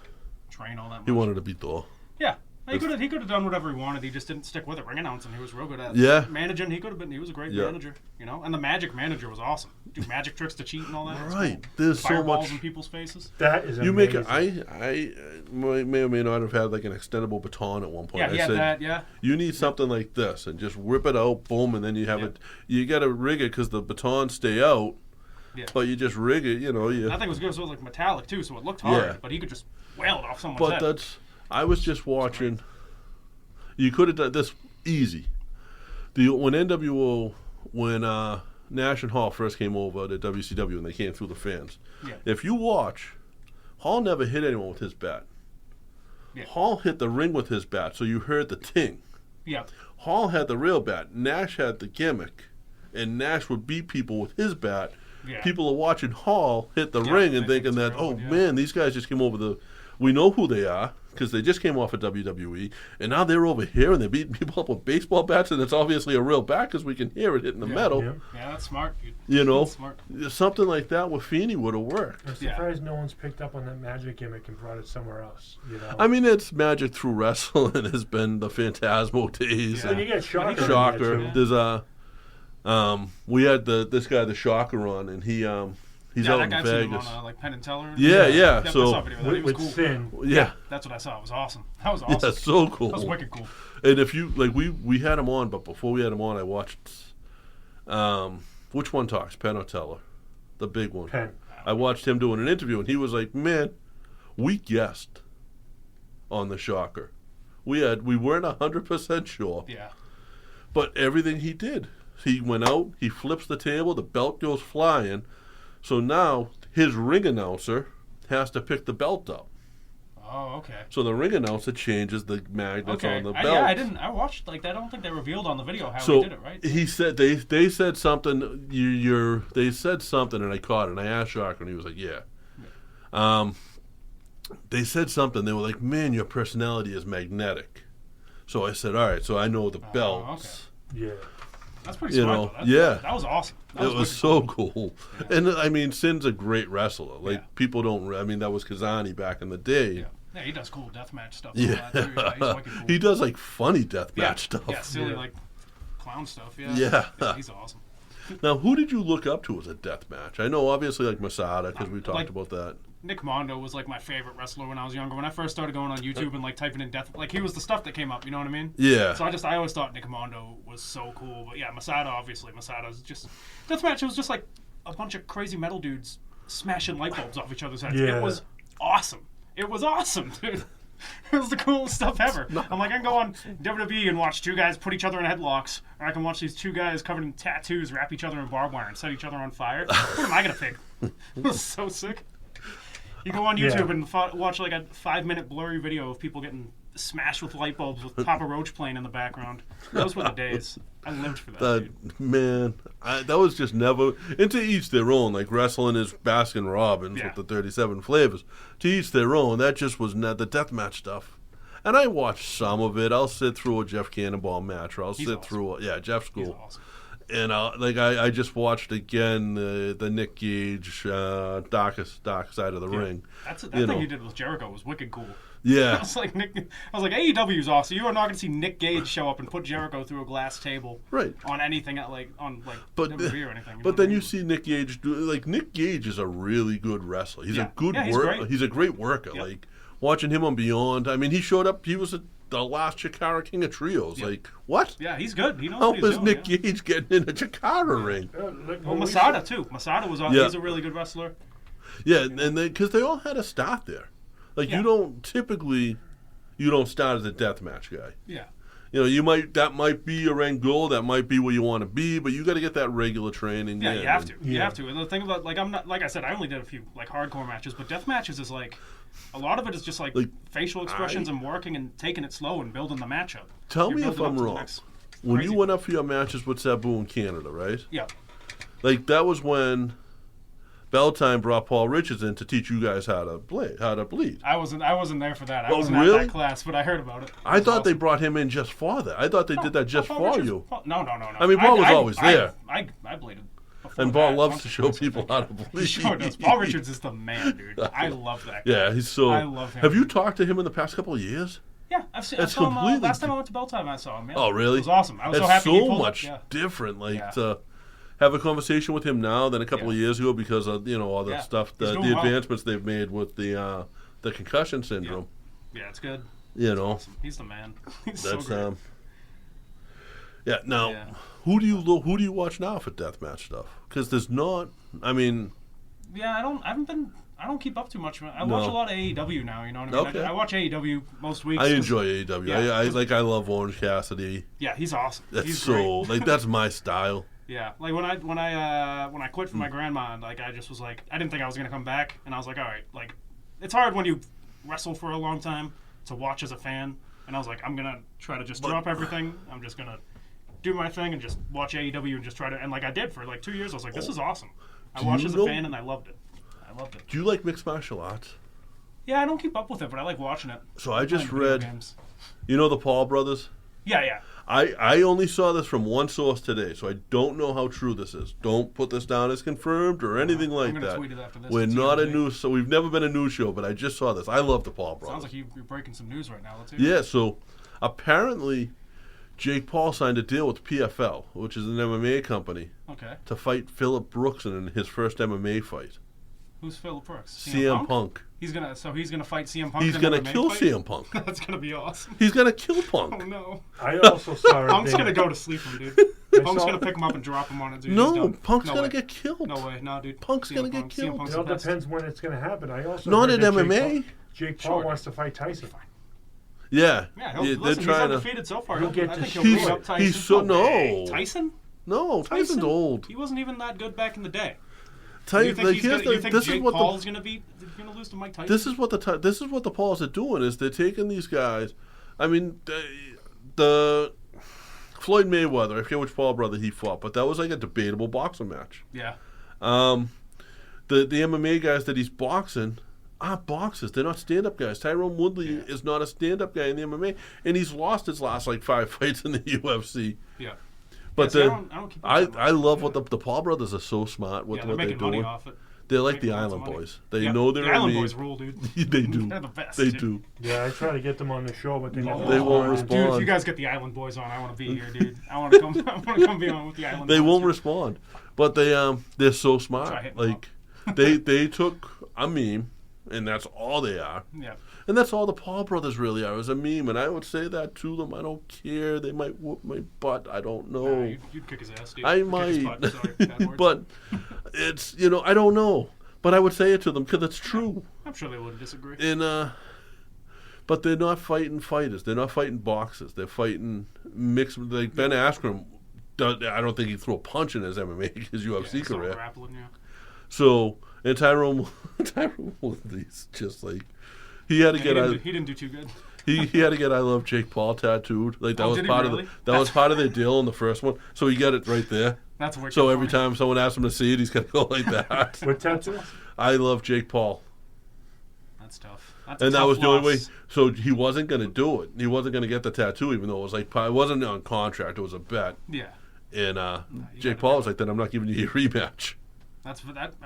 B: train all that much.
A: He wanted to be Thor.
B: Yeah. He could have done whatever he wanted. He just didn't stick with it. Ring announcing, he was real good at.
A: Yeah.
B: Managing, he was a great manager. And the Magic manager was awesome. Do magic tricks to cheat and all that. It was
A: Right.
B: cool.
A: There's so
B: Fireballs
A: much.
B: in people's faces.
C: That is
A: You
C: amazing.
A: make it. I may or may not have had like an extendable baton at one point.
B: Yeah, he
A: I
B: had
A: said,
B: that. Yeah.
A: you need something like this, and just whip it out, boom, and then you have
B: Yeah.
A: it. You got to rig it because the batons stay out.
B: Yeah.
A: But you just rig it,
B: That thing was good. So it was like metallic too, so it looked hard.
A: Yeah.
B: But he could just wail it off someone's
A: But
B: head.
A: I was just watching. You could have done this easy. When Nash and Hall first came over to WCW and they came through the fans,
B: Yeah.
A: if you watch, Hall never hit anyone with his bat.
B: Yeah.
A: Hall hit the ring with his bat, so you heard the ting.
B: Yeah.
A: Hall had the real bat. Nash had the gimmick, and Nash would beat people with his bat.
B: Yeah.
A: People are watching Hall hit the
B: Yeah,
A: ring
B: they
A: and
B: think
A: thinking
B: it's
A: that,
B: real,
A: oh
B: yeah.
A: man, these guys just came over the. We know who they are because they just came off of WWE, and now they're over here and they're beating people up with baseball bats, and it's obviously a real bat because we can hear it hitting the metal.
C: Yeah.
B: Yeah, that's smart, dude.
A: You know,
B: That's smart.
A: something like that with Feeney would have worked.
C: I'm surprised no one's picked up on that magic gimmick and brought it somewhere else. You know.
A: I mean, it's magic through wrestling has been the Phantasmo days.
B: Yeah.
C: And you get Shocker.
A: Shocker.
C: In there, too.
A: There's we had this guy, the Shocker, on, and he's out
B: that
A: in
B: guy I've seen him
A: Vegas.
B: on like Penn and Teller.
A: Yeah.
B: I
A: So
B: saw a video of that. He was
C: With
B: cool.
C: Sin.
A: yeah,
B: That's what I saw. It was awesome. That was awesome.
A: yeah, so cool.
B: That was wicked cool.
A: And if you like, we had him on, but before we had him on, I watched. Which one talks? Penn or Teller? The big one.
C: Penn.
A: I watched him doing an interview, and he was like, "Man, we guessed on the Shocker. We weren't 100% sure,
B: Yeah.
A: but everything he did, he went out, he flips the table, the belt goes flying. So now his ring announcer has to pick the belt up.
B: Oh, okay.
A: So the ring announcer changes the magnets
B: Okay.
A: on the
B: Yeah,
A: belt.
B: I didn't. I watched like I don't think they revealed on the video how
A: So
B: he did it, right?
A: he said they said something. They said something, and I caught it. And I asked Shocker, and he was like, "Yeah." They said something. They were like, "Man, your personality is magnetic." So I said, "All right." So I know the belts.
C: Yeah.
B: That's pretty
A: You
B: smart.
A: know,
B: Though. That's,
A: yeah.
B: That was awesome. That
A: It was
B: wicked
A: so
B: cool.
A: cool.
B: Yeah.
A: And I mean, Sin's a great wrestler. Like
B: Yeah.
A: people don't. I mean, that was Kazani back in the day.
B: Yeah. Yeah, he does cool deathmatch stuff. And all
A: Yeah,
B: that too. Yeah, he's wicked cool.
A: he does like funny deathmatch
B: yeah.
A: stuff.
B: Yeah, silly
C: Yeah.
B: like clown stuff. Yeah.
A: Yeah.
B: He's awesome.
A: Now, who did you look up to as a deathmatch? I know, obviously, like Masada, because we talked
B: Like-
A: about that.
B: Nick Mondo was like my favorite wrestler when I was younger. When I first started going on YouTube and like typing in death, like he was the stuff that came up. You know what I mean?
A: Yeah.
B: So I always thought Nick Mondo was so cool. But yeah, Masada, obviously. Masada's just deathmatch. It was just like a bunch of crazy metal dudes smashing light bulbs off each other's heads.
C: Yeah.
B: It was awesome. It was awesome, dude. It was the coolest stuff ever. I'm like, I can go on WWE and watch two guys put each other in headlocks, or I can watch these two guys covered in tattoos wrap each other in barbed wire and set each other on fire. What am I gonna pick? It was so sick. You go on YouTube and watch like a 5-minute blurry video of people getting smashed with light bulbs with Papa Roach playing in the background. Those were the days. I lived for that. Dude.
A: Man, that was just never. And to each their own. Like wrestling is Baskin Robbins
B: Yeah.
A: with the 37 flavors. To each their own. That just was not the deathmatch stuff. And I watched some of it. I'll sit through a Jeff Cannonball match, or I'll
B: He's
A: sit
B: awesome.
A: through Jeff's
B: He's
A: cool.
B: awesome.
A: And I just watched again the Nick Gage dark side of the ring.
B: That
A: You
B: thing
A: know.
B: he did with Jericho was wicked cool. I
A: Yeah,
B: was like, AEW's awesome. You are not going to see Nick Gage show up and put Jericho through a glass table
A: right.
B: on anything on
A: But
B: WWE or anything.
A: But
B: know
A: then
B: what I
A: you
B: mean?
A: see Nick Gage do like Nick Gage is a really good wrestler. He's
B: Yeah.
A: a good
B: Yeah, he's
A: worker.
B: great.
A: He's a great worker.
B: Yep.
A: Like watching him on Beyond. I mean, he showed up. He was the last Chikara King of Trios.
B: Yep.
A: Like what?
B: Yeah, he's good. He knows
A: How
B: what he's
A: is
B: doing.
A: Nick
B: yeah.
A: Gage getting in a Chikara ring?
B: Well, Masada too. Masada was
A: Yeah.
B: he's a really good wrestler.
A: Yeah, and because they all had a start there. Like
B: Yeah.
A: you don't typically, you don't start as a deathmatch guy.
B: Yeah.
A: You know, that might be your end goal. That might be where you want to be, but you got to get that regular training.
B: Yeah,
A: in.
B: you have to. You
C: Yeah.
B: have to. And the thing about I'm not like I said, I only did a few like hardcore matches, but death matches is like a lot of it is just like facial expressions and working and taking it slow and building the match up.
A: Tell
B: You're
A: me if
B: building up
A: I'm
B: to the
A: wrong.
B: next
A: When
B: crazy-
A: you went up for your matches with Sabu in Canada, right?
B: Yeah.
A: Like that was when Belltime brought Paul Richards in to teach you guys how to bleed.
B: I wasn't there for that. I
A: Oh,
B: wasn't
A: really?
B: at that class, but I heard about it. It
A: I
B: was
A: thought they
B: awesome.
A: brought him in just for that. I thought they did that just
B: Paul
A: for
B: Richards-
A: you.
B: No.
A: I mean, Paul was always there.
B: I bladed. before
A: And Paul
B: that
A: loves
B: once
A: to
B: or
A: show
B: twice, I
A: people
B: think.
A: how to bleed.
B: He sure does. Paul Richards is the man, dude. I love that guy.
A: Yeah, he's so.
B: I love him.
A: Have you talked to him in the past couple of years?
B: Yeah, I saw
A: That's
B: him
A: completely
B: last time I went to Belltime. I saw him. Yeah.
A: Oh, really?
B: It was awesome. I was
A: It's
B: so happy he pulled
A: much
B: up.
A: different. Like
B: Yeah.
A: to have a conversation with him now than a couple of
B: Yeah.
A: years ago because of all the
B: Yeah.
A: stuff,
B: He's
A: the
B: doing well.
A: advancements they've made with the concussion syndrome.
B: Yeah, it's good.
A: You know,
B: Awesome. He's the man. He's
A: that's
B: so great.
A: Yeah. Now,
B: Yeah.
A: who do you watch now for deathmatch stuff? Because there's not. I mean,
B: Yeah, I don't keep up too much. I
A: No.
B: watch a lot of AEW now. You know what I mean?
A: Okay.
B: I watch AEW most weeks.
A: I
B: 'cause-
A: enjoy AEW.
B: Yeah.
A: I love Orange Cassidy.
B: Yeah, he's awesome.
A: That's
B: he's
A: so
B: great.
A: like that's my style.
B: Yeah, like when I quit for my grandma, like I just was like I didn't think I was gonna come back, and I was like, all right, like it's hard when you wrestle for a long time to watch as a fan. And I was like, I'm gonna try to just drop everything. I'm just gonna do my thing and just watch AEW and just try to. And like I did for like 2 years. I was like, this is awesome. I watched as a fan and I loved it.
A: Do you like mixed martial arts?
B: Yeah, I don't keep up with it, but I like watching it.
A: So I just read, you know the Paul brothers?
B: Yeah.
A: I only saw this from one source today, so I don't know how true this is. Don't put this down as confirmed or anything like that.
B: Tweet it after this.
A: We're not a news, so we've never been a news show, but I just saw this. I love the Paul brothers.
B: Sounds like you're breaking some news right now. Let's hear it.
A: Yeah, so apparently Jake Paul signed a deal with PFL, which is an MMA company, to fight Phillip Brooks in his first MMA fight.
B: Who's Phillip Brooks?
A: CM Punk.
B: He's gonna fight CM Punk.
A: He's gonna kill CM Punk.
B: That's gonna be awesome.
A: He's gonna kill Punk.
B: Oh no!
C: I also saw.
B: Punk's gonna go to sleep him, dude. Punk's gonna pick him up and drop him on it, dude.
A: No, Punk's gonna get killed.
B: No way, no, dude.
A: Punk's gonna get killed.
C: It all depends when it's gonna happen. I also
A: not in MMA.
C: Jake Paul wants to fight Tyson.
A: Yeah.
B: Listen, he's undefeated so far. I think he'll beat up Tyson.
A: He's so
B: Tyson?
A: No, Tyson's old.
B: He wasn't even that good back in the day.
A: You think
B: Jake Paul's gonna lose to Mike Tyson?
A: This is what the Pauls are doing. Is they're taking these guys. I mean, the Floyd Mayweather. I forget which Paul brother he fought, but that was like a debatable boxing match.
B: Yeah.
A: The MMA guys that he's boxing aren't boxers. They're not stand-up guys. Tyrone Woodley is not a stand-up guy in the MMA, and he's lost his last like 5 fights in the UFC.
B: Yeah.
A: But I love what the Paul brothers are so smart with what they're doing.
B: Money off it.
A: They're like the Island Boys. They know they're
B: the Island Boys rule, dude.
A: They do.
B: They're the best.
A: They do.
C: Yeah, I try to get them on the show, but they
A: won't respond.
B: Dude, if you guys get the Island Boys on, I want to be here, dude. I want to come be on with the Island Boys.
A: They won't respond, but they're so smart. Like they took a meme, and that's all they are.
B: Yeah.
A: And that's all the Paul brothers really are, is a meme. And I would say that to them. I don't care. They might whoop my butt. I don't know.
B: You'd kick his ass, dude.
A: I might. But it's, I don't know. But I would say it to them because it's true.
B: I'm sure they wouldn't disagree.
A: And, but they're not fighting fighters. They're not fighting boxers. They're fighting mixed. Like Ben Askren, I don't think he'd throw a punch in his MMA, his UFC career.
B: Grappling, yeah.
A: So, and Tyrone Woodley's just like, he had to get.
B: He didn't do too good.
A: He had to get "I love Jake Paul" tattooed. Like that was part of was part of their deal in the first one. So he got it right there.
B: That's weird.
A: So every time someone asks him to see it, he's gonna go like that.
C: What tattoo?
A: I love Jake Paul.
B: That's tough.
A: And that was the only way. So he wasn't gonna do it. He wasn't gonna get the tattoo, even though it was like it wasn't on contract. It was a bet.
B: Yeah.
A: And Jake Paul was like, "Then I'm not giving you a rematch."
B: I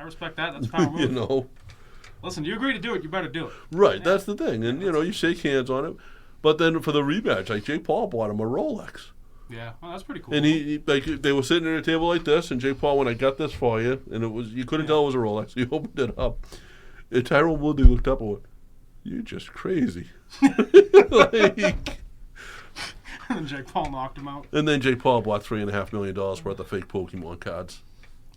B: respect that. That's a power move. Listen, you agree to do it, you better do it.
A: Right, that's the thing. And, you shake hands on it. But then for the rematch, like, Jake Paul bought him a Rolex.
B: Yeah, well, that's pretty cool.
A: And they were sitting at a table like this, and Jake Paul went, "I got this for you." And you couldn't tell it was a Rolex. He opened it up. And Tyrone Woodley looked up and went, "You're just crazy."
B: And Jake Paul knocked him out.
A: And then Jake Paul bought $3.5 million worth of fake Pokemon cards.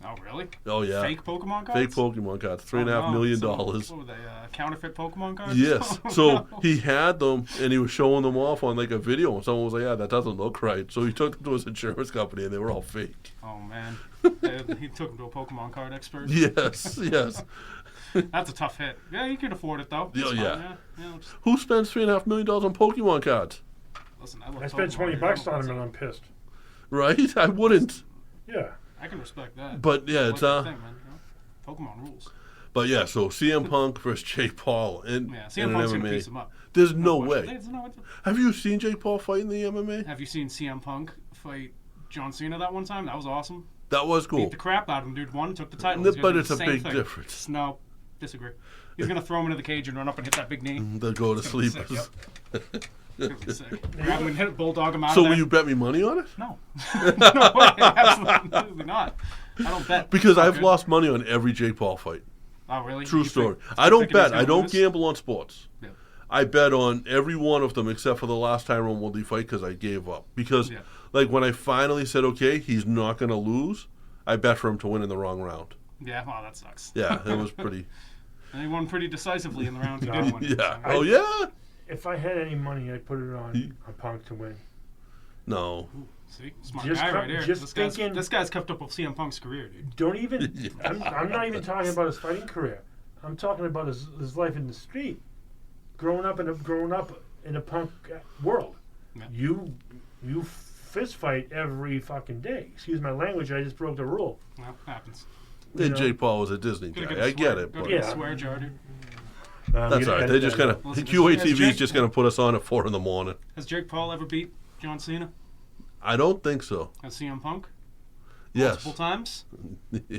B: Oh, really?
A: Oh, yeah.
B: Fake Pokemon cards?
A: Fake Pokemon cards. $3.5 million.
B: So, what were they, counterfeit Pokemon cards?
A: Yes. So he had them, and he was showing them off on, like, a video, and someone was like, "Yeah, that doesn't look right." So he took them to his insurance company, and they were all fake.
B: Oh, man. He took them to a Pokemon card expert?
A: Yes.
B: That's a tough hit. Yeah, you can afford it, though.
A: Yeah. Who spends $3.5 million on Pokemon cards?
B: Listen,
C: I spent $20 on them, and I'm pissed.
A: Right? I wouldn't.
C: Yeah.
B: I can respect that.
A: But yeah, it's
B: thing, man, Pokemon rules.
A: But yeah, so CM Punk versus Jake Paul
B: CM Punk's gonna piece him up.
A: There's no way. Have you seen Jake Paul fight in the MMA?
B: Have you seen CM Punk fight John Cena that one time? That was awesome.
A: That was cool.
B: Beat the crap out of him, dude. Took the title.
A: But it's a big difference.
B: No, disagree. He's gonna throw him into the cage and run up and hit that big knee.
A: They'll go to sleep.
B: Grab him and hit it, bulldog him out.
A: So will you bet me money on it?
B: No. No way, absolutely not. I don't bet.
A: Because I've lost money on every Jake Paul fight.
B: Oh, really?
A: True story. I don't bet. I don't gamble on sports. Yeah. I bet on every one of them except for the last Tyrone Woodley fight because I gave up. Because, like, when I finally said, okay, he's not going to lose, I bet for him to win in the wrong round.
B: Yeah, well, that sucks.
A: Yeah, it was pretty...
B: And he won pretty decisively in the round he did win.
A: Yeah. Oh, yeah?
C: If I had any money, I'd put it on Punk to win.
A: No.
B: Ooh, see? Smart guy right here. This guy's kept up with CM Punk's career, dude.
C: Don't even... I'm not even talking about his fighting career. I'm talking about his life in the street. Growing up in a punk world.
B: Yeah.
C: You fist fight every fucking day. Excuse my language. I just broke the rule.
B: Well, happens.
A: And Jake Paul was a Disney guy. I get it, but
B: Swear jar, dude.
A: that's all right. They just kind of QATV's just going to put us on at 4 a.m.
B: Has Jake Paul ever beat John Cena?
A: I don't think so.
B: Has CM Punk?
A: Yes.
B: Multiple times?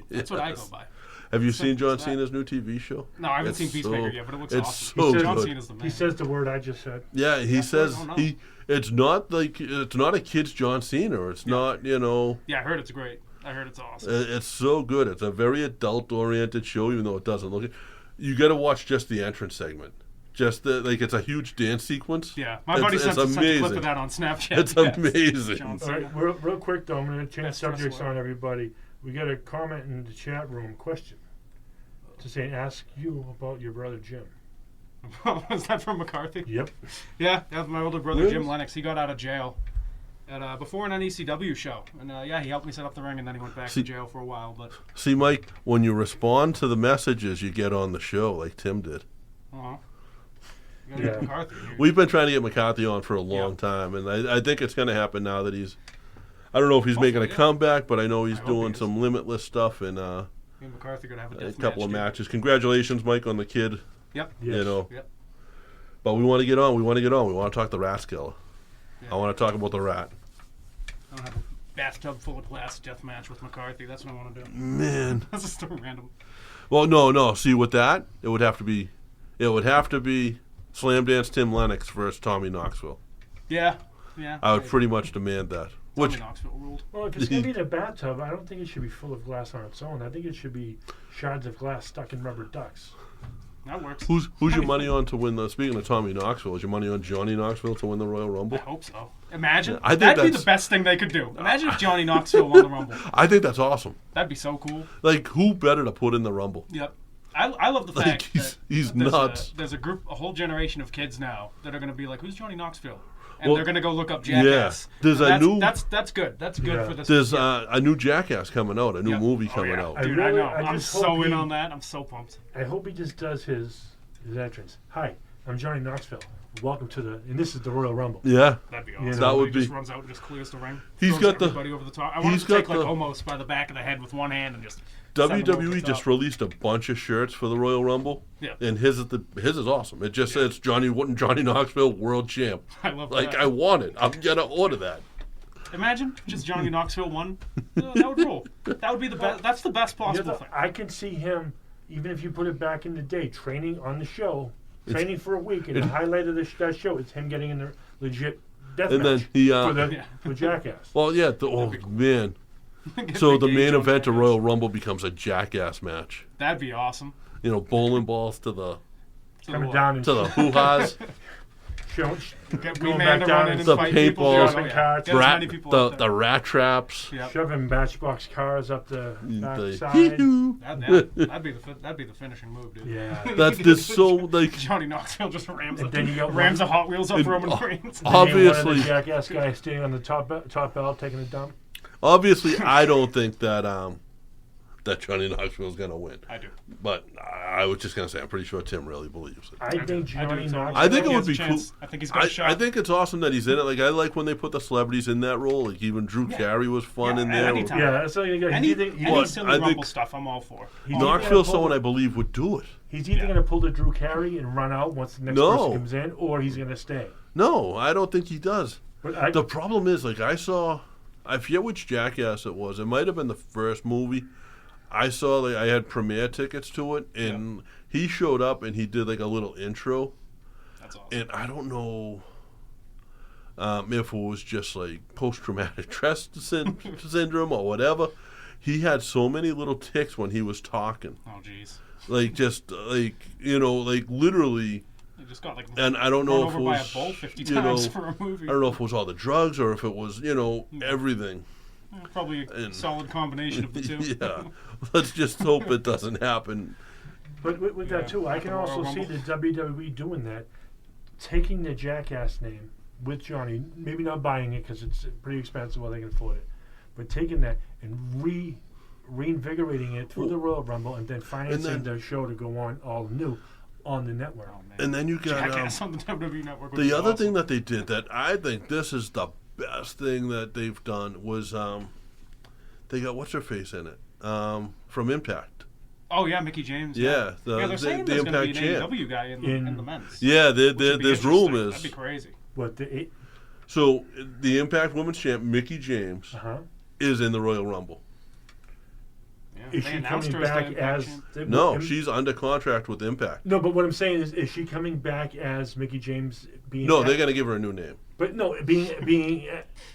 B: That's what I go by.
A: Have you seen John Cena's new TV show?
B: No, I haven't seen Peacemaker yet, but it looks awesome.
A: So
B: John
A: good.
B: Cena's the man.
C: He says the word I just said.
A: Yeah, he says
B: I don't know.
A: it's not a kid's John Cena. It's not,
B: Yeah, I heard it's great. I heard it's awesome.
A: It's so good. It's a very adult-oriented show, even though it doesn't look it. You got to watch just the entrance segment. Just it's a huge dance sequence.
B: Yeah, my buddy sent a clip of that on Snapchat.
A: It's amazing.
C: All right, real quick though, I'm going to change subjects on everybody. We got a comment in the chat room question to say, ask you about your brother Jim.
B: Was that from McCarthy?
C: Yep.
B: Yeah, that's my older brother Jim Lennox. He got out of jail at before an NECW show, and he helped me set up the ring, and then he went back to jail for a while. But
A: see, Mike, when you respond to the messages you get on the show, like Tim did.
B: You gotta get McCarthy.
A: We've been trying to get McCarthy on for a long time, and I think it's going to happen now that he's. I don't know if he's making a comeback, but I know he's doing some Limitless stuff and
B: me and McCarthy gonna have
A: a couple of matches. Congratulations, Mike, on the kid.
B: Yep.
C: Yes.
B: Yep.
A: But we want to get on. We want to talk the rat skill.
B: Yeah.
A: I want to talk about the rat.
B: I don't have a bathtub full of glass death match with McCarthy. That's what I want to do.
A: Man.
B: That's just so random.
A: Well, no. See, with that, it would have to be Slam Dance Tim Lennox versus Tommy Knoxville.
B: Yeah.
A: I would pretty much demand that.
B: Tommy Knoxville ruled.
C: Well, if it's going to be in a bathtub, I don't think it should be full of glass on its own. I think it should be shards of glass stuck in rubber ducks.
B: That works.
A: Who's your money on to win the? Speaking of Tommy Knoxville, is your money on Johnny Knoxville to win the Royal Rumble?
B: I hope so. Imagine.
A: I think
B: that'd be the best thing they could do. Imagine if Johnny Knoxville won the Rumble.
A: I think that's awesome.
B: That'd be so cool.
A: Like, who better to put in the Rumble?
B: Yep. I love the fact that
A: he's
B: there's
A: nuts.
B: There's a whole generation of kids now that are going to be like, who's Johnny Knoxville? And they're going to go look up Jackass.
A: Yeah.
B: That's good. That's good for this.
A: There's a new Jackass coming out, a new movie coming out.
B: Dude, I know. I'm so in on that. I'm so pumped.
C: I hope he just does his entrance. Hi, I'm Johnny Knoxville. Welcome to and this is the Royal Rumble.
A: Yeah.
B: That'd be awesome.
A: That would
B: he just runs out and just clears the ring.
A: He's got
B: everybody over the top. I want to take Omos by the back of the head with one hand and just.
A: WWE just released a bunch of shirts for the Royal Rumble.
B: Yeah.
A: And his is awesome. It just says Johnny Knoxville World Champ.
B: I love that.
A: Like, I want it. I'm gonna order that.
B: Imagine just Johnny Knoxville won. That would rule. That would be the best. That's the best possible thing.
C: I can see him, even if you put it back in the day, training on the show, training for a week, and the highlight of that show is him getting in the legit death match for Jackass.
A: Well, yeah. Man. So the main event of Royal Rumble becomes a Jackass match.
B: That'd be awesome.
A: Bowling balls to the hoo-has.
C: Going back down
A: the paintballs, the rat traps,
C: shoving Matchbox cars up the backside.
B: That'd be the finishing move, dude.
C: Yeah,
A: that's so like
B: Johnny Knoxville just rams
C: the
B: Hot Wheels up Roman Reigns.
A: Obviously,
C: the Jackass guy staying on the top belt taking a dump.
A: Obviously, I don't think that Johnny Knoxville is going to win.
B: I do.
A: But I was just going to say, I'm pretty sure Tim really believes it.
C: I think Johnny Knoxville.
A: I think it would be cool.
B: I think he's got a shot.
A: I think it's awesome that he's in it. Like, I like when they put the celebrities in that role. Like, even Drew Carey was fun in there.
B: Anytime.
C: Yeah, that's something you got.
B: Any silly Rumble stuff, I'm all for.
A: Knoxville's someone I believe would do it.
C: He's either going to pull the Drew Carey and run out once the next person comes in, or he's going to stay.
A: No, I don't think he does.
C: But
A: the problem is, like, I forget which Jackass it was. It might have been the first movie. I saw, I had premiere tickets to it, and he showed up and he did like a little intro.
B: That's awesome.
A: And I don't know if it was just like post-traumatic stress syndrome or whatever. He had so many little tics when he was talking.
B: Oh, jeez.
A: Like, just like, like literally.
B: He just got
A: and I don't know if it was
B: by a bull 50 times for a movie.
A: I don't know if it was all the drugs or if it was everything.
B: Probably a solid combination of the two.
A: Yeah, let's just hope it doesn't happen.
C: But with that too, I can also see the WWE doing that, taking the Jackass name with Johnny, maybe not buying it because it's pretty expensive while they can afford it, but taking that and reinvigorating it through the Royal Rumble and then financing the show to go on all new. on the network.
B: Oh, man.
A: And then you got
B: Jackass on the WWE network.
A: the other thing that they did that I think this is the best thing that they've done was they got what's her face in it from Impact.
B: Oh yeah, Mickey James.
A: Yeah,
B: they're saying there's going to be an AEW guy in the men's.
A: Yeah,
B: there's
A: rumors.
B: That'd be crazy.
C: What the?
A: So the Impact Women's Champ Mickey James is in the Royal Rumble.
B: Yeah.
C: Is she coming back as?
A: No, she's under contract with Impact.
C: No, but what I'm saying is she coming back as Mickey James?
A: No, they're going to give her a new name.
C: But no, being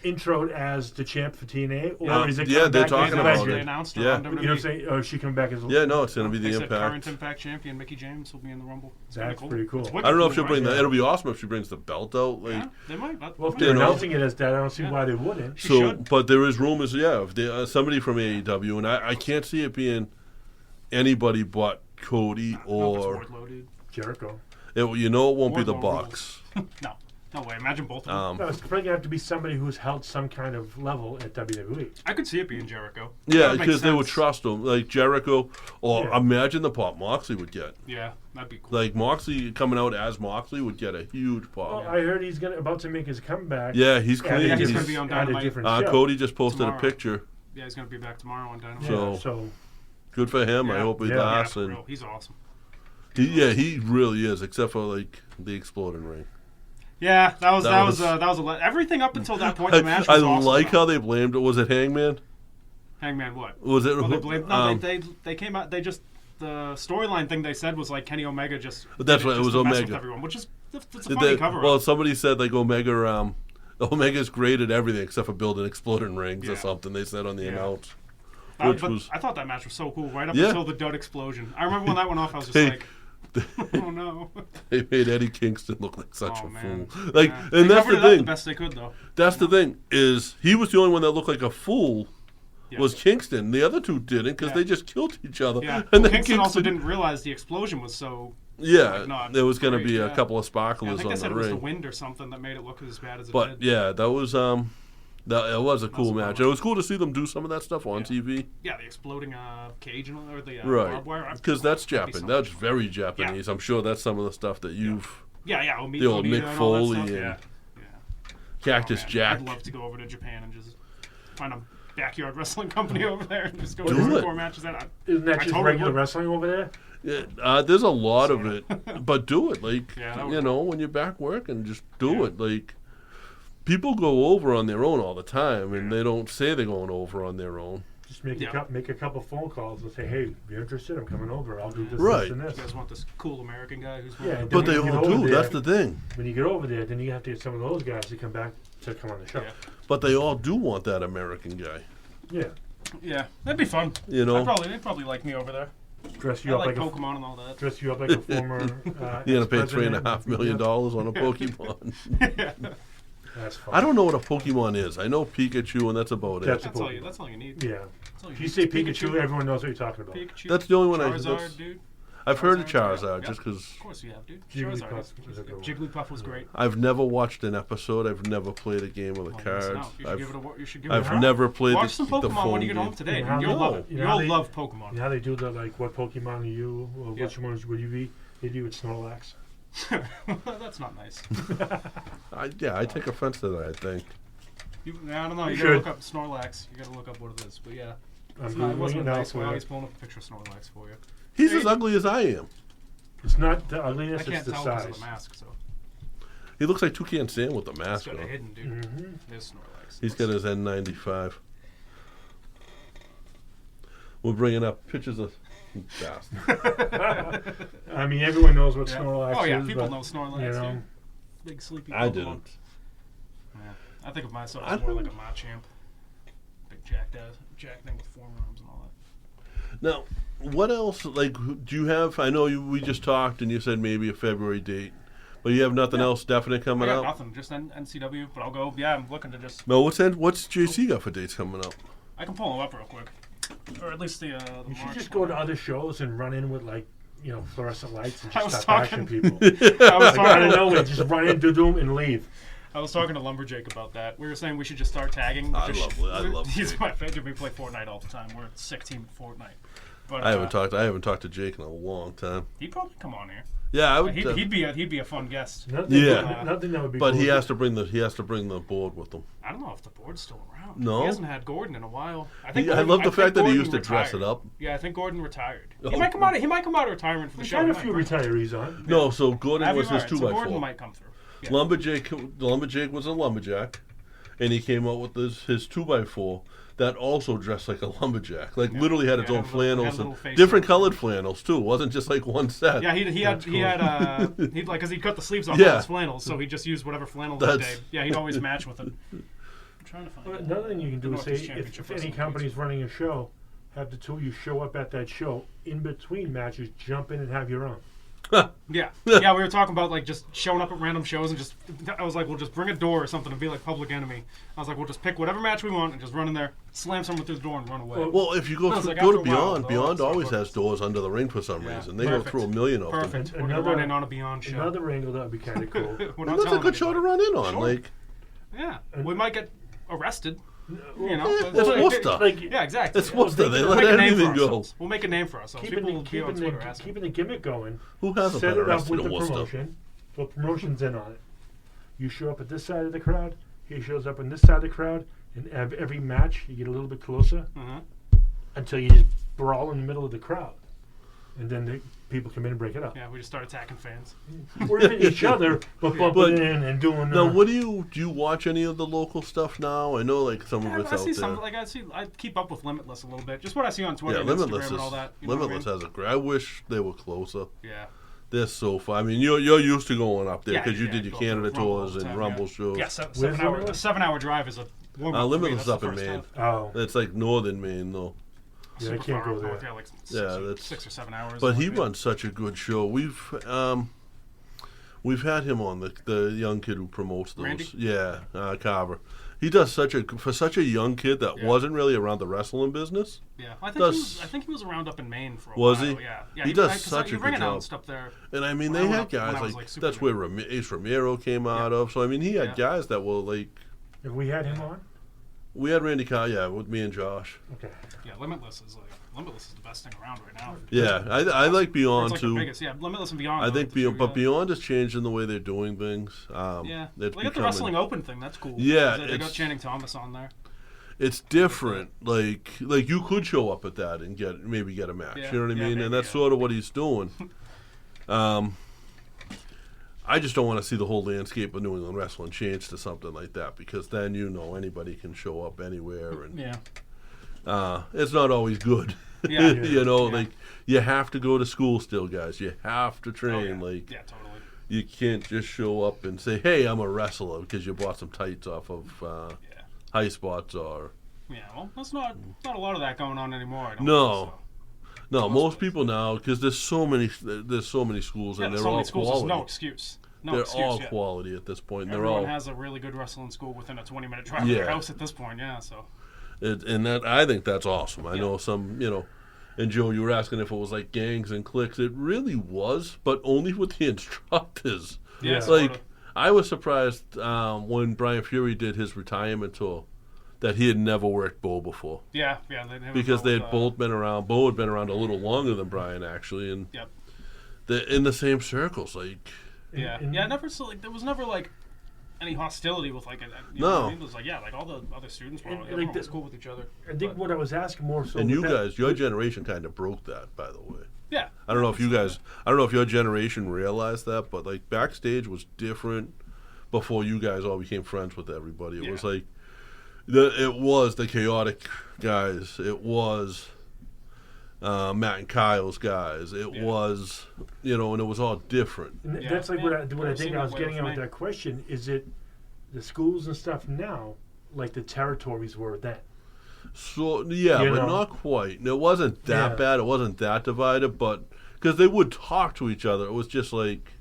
C: introed as the champ for TNA, or is it?
A: Yeah, they're
C: back
A: talking
C: as
A: about
C: legend?
A: it.
B: They announced her
A: Yeah.
B: on WWE.
C: You know what I'm saying? Or is she coming back as?
A: Yeah, no, it's going to be
B: They
A: the
B: said
A: Impact.
B: current Impact champion Mickey James will be in the Rumble.
C: That's pretty cool.
A: I don't know if she'll bring that. It'll be awesome if she brings the belt out. Like,
B: Yeah, they might.
C: Well, if they're announcing it as that, I don't see why they wouldn't.
A: So, but there is rumors, if they, somebody from AEW, and I can't see it being anybody but Cody or
C: Jericho.
A: It won't be the
B: Wardlow
A: Bucks.
B: No way. Imagine both of them.
C: No, it's probably going to have to be somebody who's held some kind of level at WWE.
B: I could see it being Jericho.
A: Yeah, because they would trust him, like Jericho, or imagine the pop Moxley would get.
B: Yeah, that'd be cool.
A: Like Moxley coming out as Moxley would get a huge pop.
C: Well, I heard he's about to make his comeback.
A: Yeah, he's clean.
B: He's going to be on Dynamite.
A: Cody just posted
B: tomorrow.
A: a picture.
B: Yeah, he's going to be back tomorrow on Dynamite.
A: So good for him. I hope he does.
B: Yeah, he's awesome.
A: He really is, except for like the exploding ring.
B: Yeah, that was everything up until that point. The match was awesome.
A: Like how they blamed it. Was it Hangman?
B: Hangman what?
A: Was it?
B: Well, they blamed. No, they came out. They just the storyline thing they said was like Kenny Omega just.
A: That's right. It was Omega.
B: With everyone, which is it's a funny cover.
A: Well, somebody said like Omega's great at everything except for building exploding rings or something. They said on the announce.
B: I thought that match was so cool right up until the Dud explosion. I remember when that went off, I was just like. Oh no!
A: They made Eddie Kingston look like such a
B: man.
A: fool. Like,
B: and
A: they
B: that's
A: the thing.
B: The best they could, though.
A: That's the thing is he was the only one that looked like a fool. Was Kingston? The other two didn't because they just killed each other.
B: Yeah.
A: And
B: well, Kingston also didn't realize the explosion was so.
A: Yeah, there was going to be a couple of sparklers
B: I think
A: on
B: they said
A: the
B: it was
A: ring.
B: the wind or something that made it look as bad as it did.
A: But yeah, that was it was a cool match. It was cool to see them do some of that stuff on TV.
B: Yeah, the exploding cage or the
A: right, because that's Japanese. That's very Japanese.
B: Yeah.
A: I'm sure that's some of the stuff that you've.
B: Yeah.
A: The old Mick Foley and Cactus Jack.
B: I'd love to go over to Japan and just find a backyard wrestling company over there and just go to 4 matches.
C: Isn't that just regular wrestling over there?
A: Yeah, there's a lot of it, but do it like when you're back working, just do it like. People go over on their own all the time, and they don't say they're going over on their own.
C: Just make a couple phone calls and say, "Hey, if you're interested, I'm coming over. I'll do this,
A: right.
C: this, and this."
B: You guys want this cool American guy who's
A: but they all do. That's the thing.
C: When you get over there, then you have to get some of those guys to come on the show.
B: Yeah.
A: But they all do want that American guy.
B: Yeah, that'd be fun.
A: You know,
B: they'd probably like me over there.
C: Dress you up like
B: Pokemon and all that.
C: Dress you up like a former.
A: You're gonna pay $3.5 million on a Pokemon.
B: Yeah.
C: That's fun.
A: I don't know what a Pokemon is. I know Pikachu, and that's about it.
B: That's all you need.
C: Yeah. If you say Pikachu, everyone knows what you're talking about.
B: Pikachu,
A: that's the only one
B: Charizard, dude.
A: I've heard of Charizard just because.
B: Of course you have, dude.
C: Jigglypuff
B: was great.
A: I've never watched an episode. I've never played a game with the cards.
B: You should give it a
A: I've never played
B: Watch some Pokemon
A: the phone
B: when you get home
A: game.
B: today. You'll love it. You'll love Pokemon.
C: You know how they do the what Pokemon are you? Or which ones would you be? They do with Snorlax.
B: That's not nice.
A: I take offense to that, I think.
B: I don't know. You gotta look up Snorlax. You gotta look up what it is. But yeah. It wasn't nice. Well, he's pulling up a picture of Snorlax for you.
A: He's as ugly as I am.
C: It's not the ugliness,
B: it's the
C: size.
B: Because of the mask, so.
A: He looks like Toucan Sam with the mask on.
B: He's got a hidden, dude. Mm-hmm. There's Snorlax.
A: He's got his N95. We're bringing up pictures of...
C: I mean, everyone knows what Snorlax is.
B: Oh, yeah, people know Snorlax,
C: you know.
B: dude. Big sleepy Pokemon.
A: I didn't.
B: Yeah. I think of myself as more like a Machamp. Big Jack thing with 4 arms and all that.
A: Now, what else, like, do you have... I know we just talked and you said maybe a February date, but you have nothing else definite coming up?
B: Nothing, just NCW, but I'll go... Yeah, I'm looking to just...
A: No, what's JC got for dates coming up?
B: I can pull them up real quick. Or at least the
C: You should just go to other shows and run in with, fluorescent lights and just
B: start
C: bashing people.
B: I was talking
C: to nowhere, just run into them and leave.
B: I was talking to Lumberjake about that. We were saying we should just start tagging.
A: I love
B: He's
A: Jake.
B: my favorite. We play Fortnite all the time. We're a sick team at Fortnite. But
A: I haven't talked to Jake in a long time.
B: He'd probably come on here.
A: Yeah, I would.
B: He'd be a fun guest.
C: Nothing,
A: Yeah.
C: nothing that would be.
A: But
C: cool
A: he
C: with
A: has to bring the board with him.
B: I don't know if the board's still around.
A: No?
B: He hasn't had Gordon in a while.
A: I love the fact that he used to dress it up.
B: Yeah, I think Gordon retired.
A: Oh.
B: He might come out of retirement for the
C: We've
B: show.
C: got a few retirees on.
A: No, so Gordon was his
B: so
A: 2x4.
B: Gordon might come through. Yeah.
A: Lumberjake was a lumberjack, and he came out with his 2x4 that also dressed like a lumberjack. Like literally had its own flannels and different colored flannels too. It wasn't just like one set.
B: Yeah, he had because he'd cut the sleeves off
A: Yeah.
B: his flannels, so he just used whatever flannel that day. Yeah, he'd always match with it. I'm trying to find.
C: Another thing you can do is say
B: Northeast
C: if
B: Championship
C: any
B: Wrestling
C: company's running a show, have the two of you show up at that show in between matches, jump in and have your own.
B: Yeah, we were talking about like just showing up at random shows and just. I was like, we'll just bring a door or something and be like Public Enemy. I was like, we'll just pick whatever match we want and just run in there, slam someone through the door and run away.
A: Well, if you go
B: No, it's
A: to
B: like after a
A: Beyond,
B: while,
A: Beyond
B: though,
A: always
B: so-
A: has doors under the ring for some reason. They
B: Perfect.
A: go through a million of them.
B: Perfect. We're
C: Another-
B: gonna run in on a Beyond show.
C: Another angle that would be kind of cool.
B: We're
A: And
B: not
A: that's a
B: telling
A: good show to
B: anybody.
A: run in on.
B: Sure.
A: Like,
B: Yeah, we might get arrested. You know,
A: it's
B: like-
A: Worcester.
C: like,
B: Yeah, exactly.
A: It's Worcester. They
B: We'll
A: let
B: make a name
A: anything
B: for
A: go.
B: ourselves. We'll make a name for ourselves. People will be on Twitter asking.
C: keeping the gimmick going.
A: Who hasn't
C: Set
A: been
C: it up
A: arrested
C: with
A: in
C: the
A: Worcester?
C: promotion. So promotion's in on it. You show up at this side of the crowd. He shows up on this side of the crowd. And every match, you get a little bit closer until you just brawl in the middle of the crowd. And then the people come in and break it up.
B: Yeah, we just start attacking fans.
C: Or even each other, but bumping in and doing.
A: Now, do you watch any of the local stuff now? I know like some of it's
B: I
A: out
B: see
A: there.
B: some. Like I keep up with Limitless a little bit. Just what I see on Twitter,
A: Yeah,
B: and
A: Limitless
B: Instagram, and all that. You know
A: Limitless
B: what
A: has a great. I wish they were closer.
B: I mean? Yeah.
A: They're so far. I mean, you're used to going up there
B: Yeah,
A: because you
B: yeah,
A: did your
B: go to
A: Canada
B: Rumble all
A: tours
B: the
A: and
B: time,
A: Rumble
B: yeah.
A: shows.
B: Yeah,
C: Where's
B: a
C: Limitless?
B: 7-hour drive is a warm up.
A: Limitless up in Maine.
C: Oh,
A: It's like northern Maine though.
C: yeah, I can't go there.
B: Yeah, like
A: Yeah,
B: 6 or 7 hours.
A: But he
B: like
A: runs such a good show. We've had him on the young kid who promotes those.
B: Randy?
A: Yeah, Carver. He does such a young kid that
B: Yeah.
A: wasn't really around the wrestling business.
B: Yeah,
A: does-
B: I think he was around up in Maine for a
A: Was
B: while.
A: he?
B: Yeah.
A: He does such a
B: he ring
A: good job.
B: announced up there.
A: And I mean,
B: When
A: they
B: I
A: had
B: went up- when
A: guys
B: I was,
A: like
B: like, super
A: that's where Ace Ramiro came out of. So I mean, he had
B: Yeah.
A: guys that were like.
C: Have we had him on?
A: We had Randy Carr, yeah, with me and Josh.
C: Okay.
B: Yeah, Limitless is the best thing around right now.
A: Yeah, I like Beyond
B: It's like
A: too.
B: the biggest. Yeah, Limitless and Beyond.
A: I
B: though,
A: think
B: the two,
A: Beyond, but Beyond is changing the way they're doing things.
B: Yeah,
A: it's
B: they got the Wrestling Open thing. That's cool.
A: Yeah,
B: they got
A: it's-
B: Channing Thomas on there.
A: It's different. Like you could show up at that and get a match.
B: Yeah,
A: You know what I
B: yeah,
A: mean?
B: maybe,
A: And that's
B: yeah.
A: sort of what he's doing. I just don't want to see the whole landscape of New England wrestling change to something like that because then anybody can show up anywhere and
B: Yeah.
A: it's not always good.
B: Yeah.
A: You know,
B: Yeah.
A: like you have to go to school still, guys. You have to train.
B: Oh, yeah.
A: Like
B: Yeah, totally.
A: you can't just show up and say, "Hey, I'm a wrestler" because you bought some tights off of
B: Yeah.
A: High Spots or.
B: Yeah, well, that's not a lot of that going on anymore. I don't
A: No.
B: think so.
A: No,
B: Most
A: most people now because there's so many schools
B: Yeah,
A: and
B: there's
A: they're
B: so
A: all
B: many schools.
A: quality.
B: There's no excuse. No
A: they're
B: excuse.
A: all
B: yeah.
A: quality at this point. They're
B: Everyone
A: all
B: has a really good wrestling school within a 20-minute drive of
A: Yeah.
B: their house at this point. Yeah, so.
A: and that I think that's awesome. I
B: Yeah.
A: know some And Joe, you were asking if it was like gangs and cliques. It really was, but only with the instructors.
B: Yeah,
C: Yeah.
B: sorta.
A: Like I was surprised when Brian Fury did his retirement tour that he had never worked Bo before.
B: Yeah.
A: Because they had both been around. Bo had been around a little longer than Brian, actually, and
B: Yep.
A: they're in the same circles. Like,
B: Yeah.
C: And-
B: Yeah. Never. So like, there was never like any hostility with like. You
A: No.
B: know what I mean? It was like like all the other students were
C: And, like,
B: everyone
C: the-
B: was cool with each other.
C: I think what I was asking more so.
A: and
C: with
A: you
C: that-
A: guys, your generation kind of broke that, by the way.
B: Yeah.
A: I don't know if your generation realized that, but like backstage was different before you guys all became friends with everybody. It was
B: Yeah.
A: like it was the chaotic guys. It was Matt and Kyle's guys. It
B: Yeah.
A: was, and it was all different.
C: And
B: Yeah.
C: that's like
B: Yeah.
C: what I
B: I've
C: think
B: seen
C: I was
B: that way
C: getting
B: with
C: at with
B: me.
C: that question. Is it the schools and stuff now, like the territories were then?
A: So yeah,
C: You
A: but
C: know?
A: not quite. It wasn't that
C: Yeah.
A: bad. It wasn't that divided, but because they would talk to each other, it was just like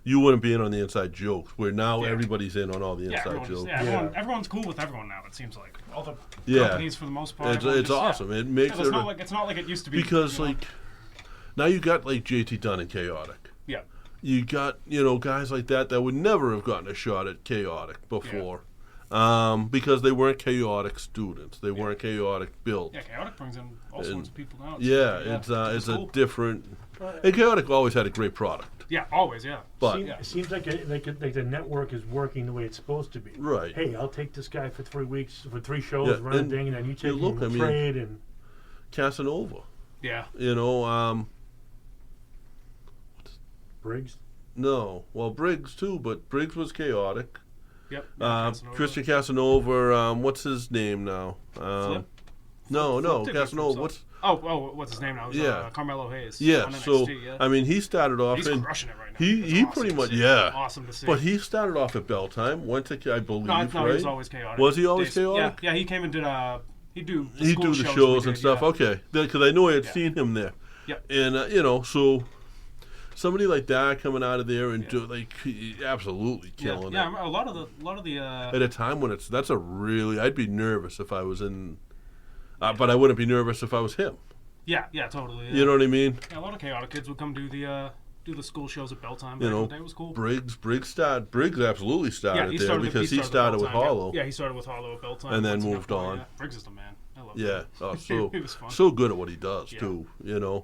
A: you wouldn't be in on the inside jokes. Where now
B: Yeah.
A: everybody's in on all the
B: Yeah,
A: inside jokes.
B: everyone's cool with everyone now. It seems like all the
A: Yeah.
B: companies for the most part.
A: It's
B: everyone just-
A: awesome. It makes
B: it's
A: it
B: not like it used to be.
A: because
B: you know?
A: like now you got like JT Dunn and Chaotic.
B: Yeah.
A: You got guys like that would never have gotten a shot at Chaotic before. because they weren't chaotic students. They weren't chaotic built.
B: Yeah, chaotic brings in all sorts of people now.
A: It's
B: cool.
A: a different. And chaotic always had a great product.
B: Yeah, always, yeah.
A: But
C: it seems like the network is working the way it's supposed to be.
A: Right.
C: Hey, I'll take this guy for 3 weeks, for 3 shows, run a thing, and then you take him and trade and
A: Casanova.
B: Yeah.
C: Briggs.
A: No, well Briggs too, but Briggs was chaotic.
B: Yep.
A: Christian Casanova. What's his name now?
B: Flip?
A: No,
B: Flip
A: Casanova.
B: What's his name now? It was, Carmelo Hayes.
A: Yeah.
B: On
A: So
B: NXT, yeah.
A: I mean, he started off.
B: He's crushing it right now.
A: He
B: awesome
A: pretty much
B: Awesome to see.
A: But he started off at Belltime. Went to I believe
B: no,
A: right.
B: He was always chaotic.
A: Was he always chaotic?
B: Yeah. He came and did he'd do
A: the shows and stuff.
B: Yeah.
A: Okay, because I know I had seen him there.
B: Yep.
A: And so somebody like that coming out of there and do absolutely killing it.
B: Yeah, a lot of the.
A: At a time when that's a really, I'd be nervous if I was in, but I wouldn't be nervous if I was him.
B: Yeah, totally. Yeah.
A: You know what I mean?
B: Yeah, a lot of chaotic kids would come do the school shows at Belltime. It was cool.
A: Briggs absolutely started there because he started with Hollow.
B: Yeah, he started with Hollow at Belltime
A: and then moved on.
B: Yeah. Briggs is the man. I love
A: him.
B: He was fun.
A: So good at what he does too.
B: Yeah.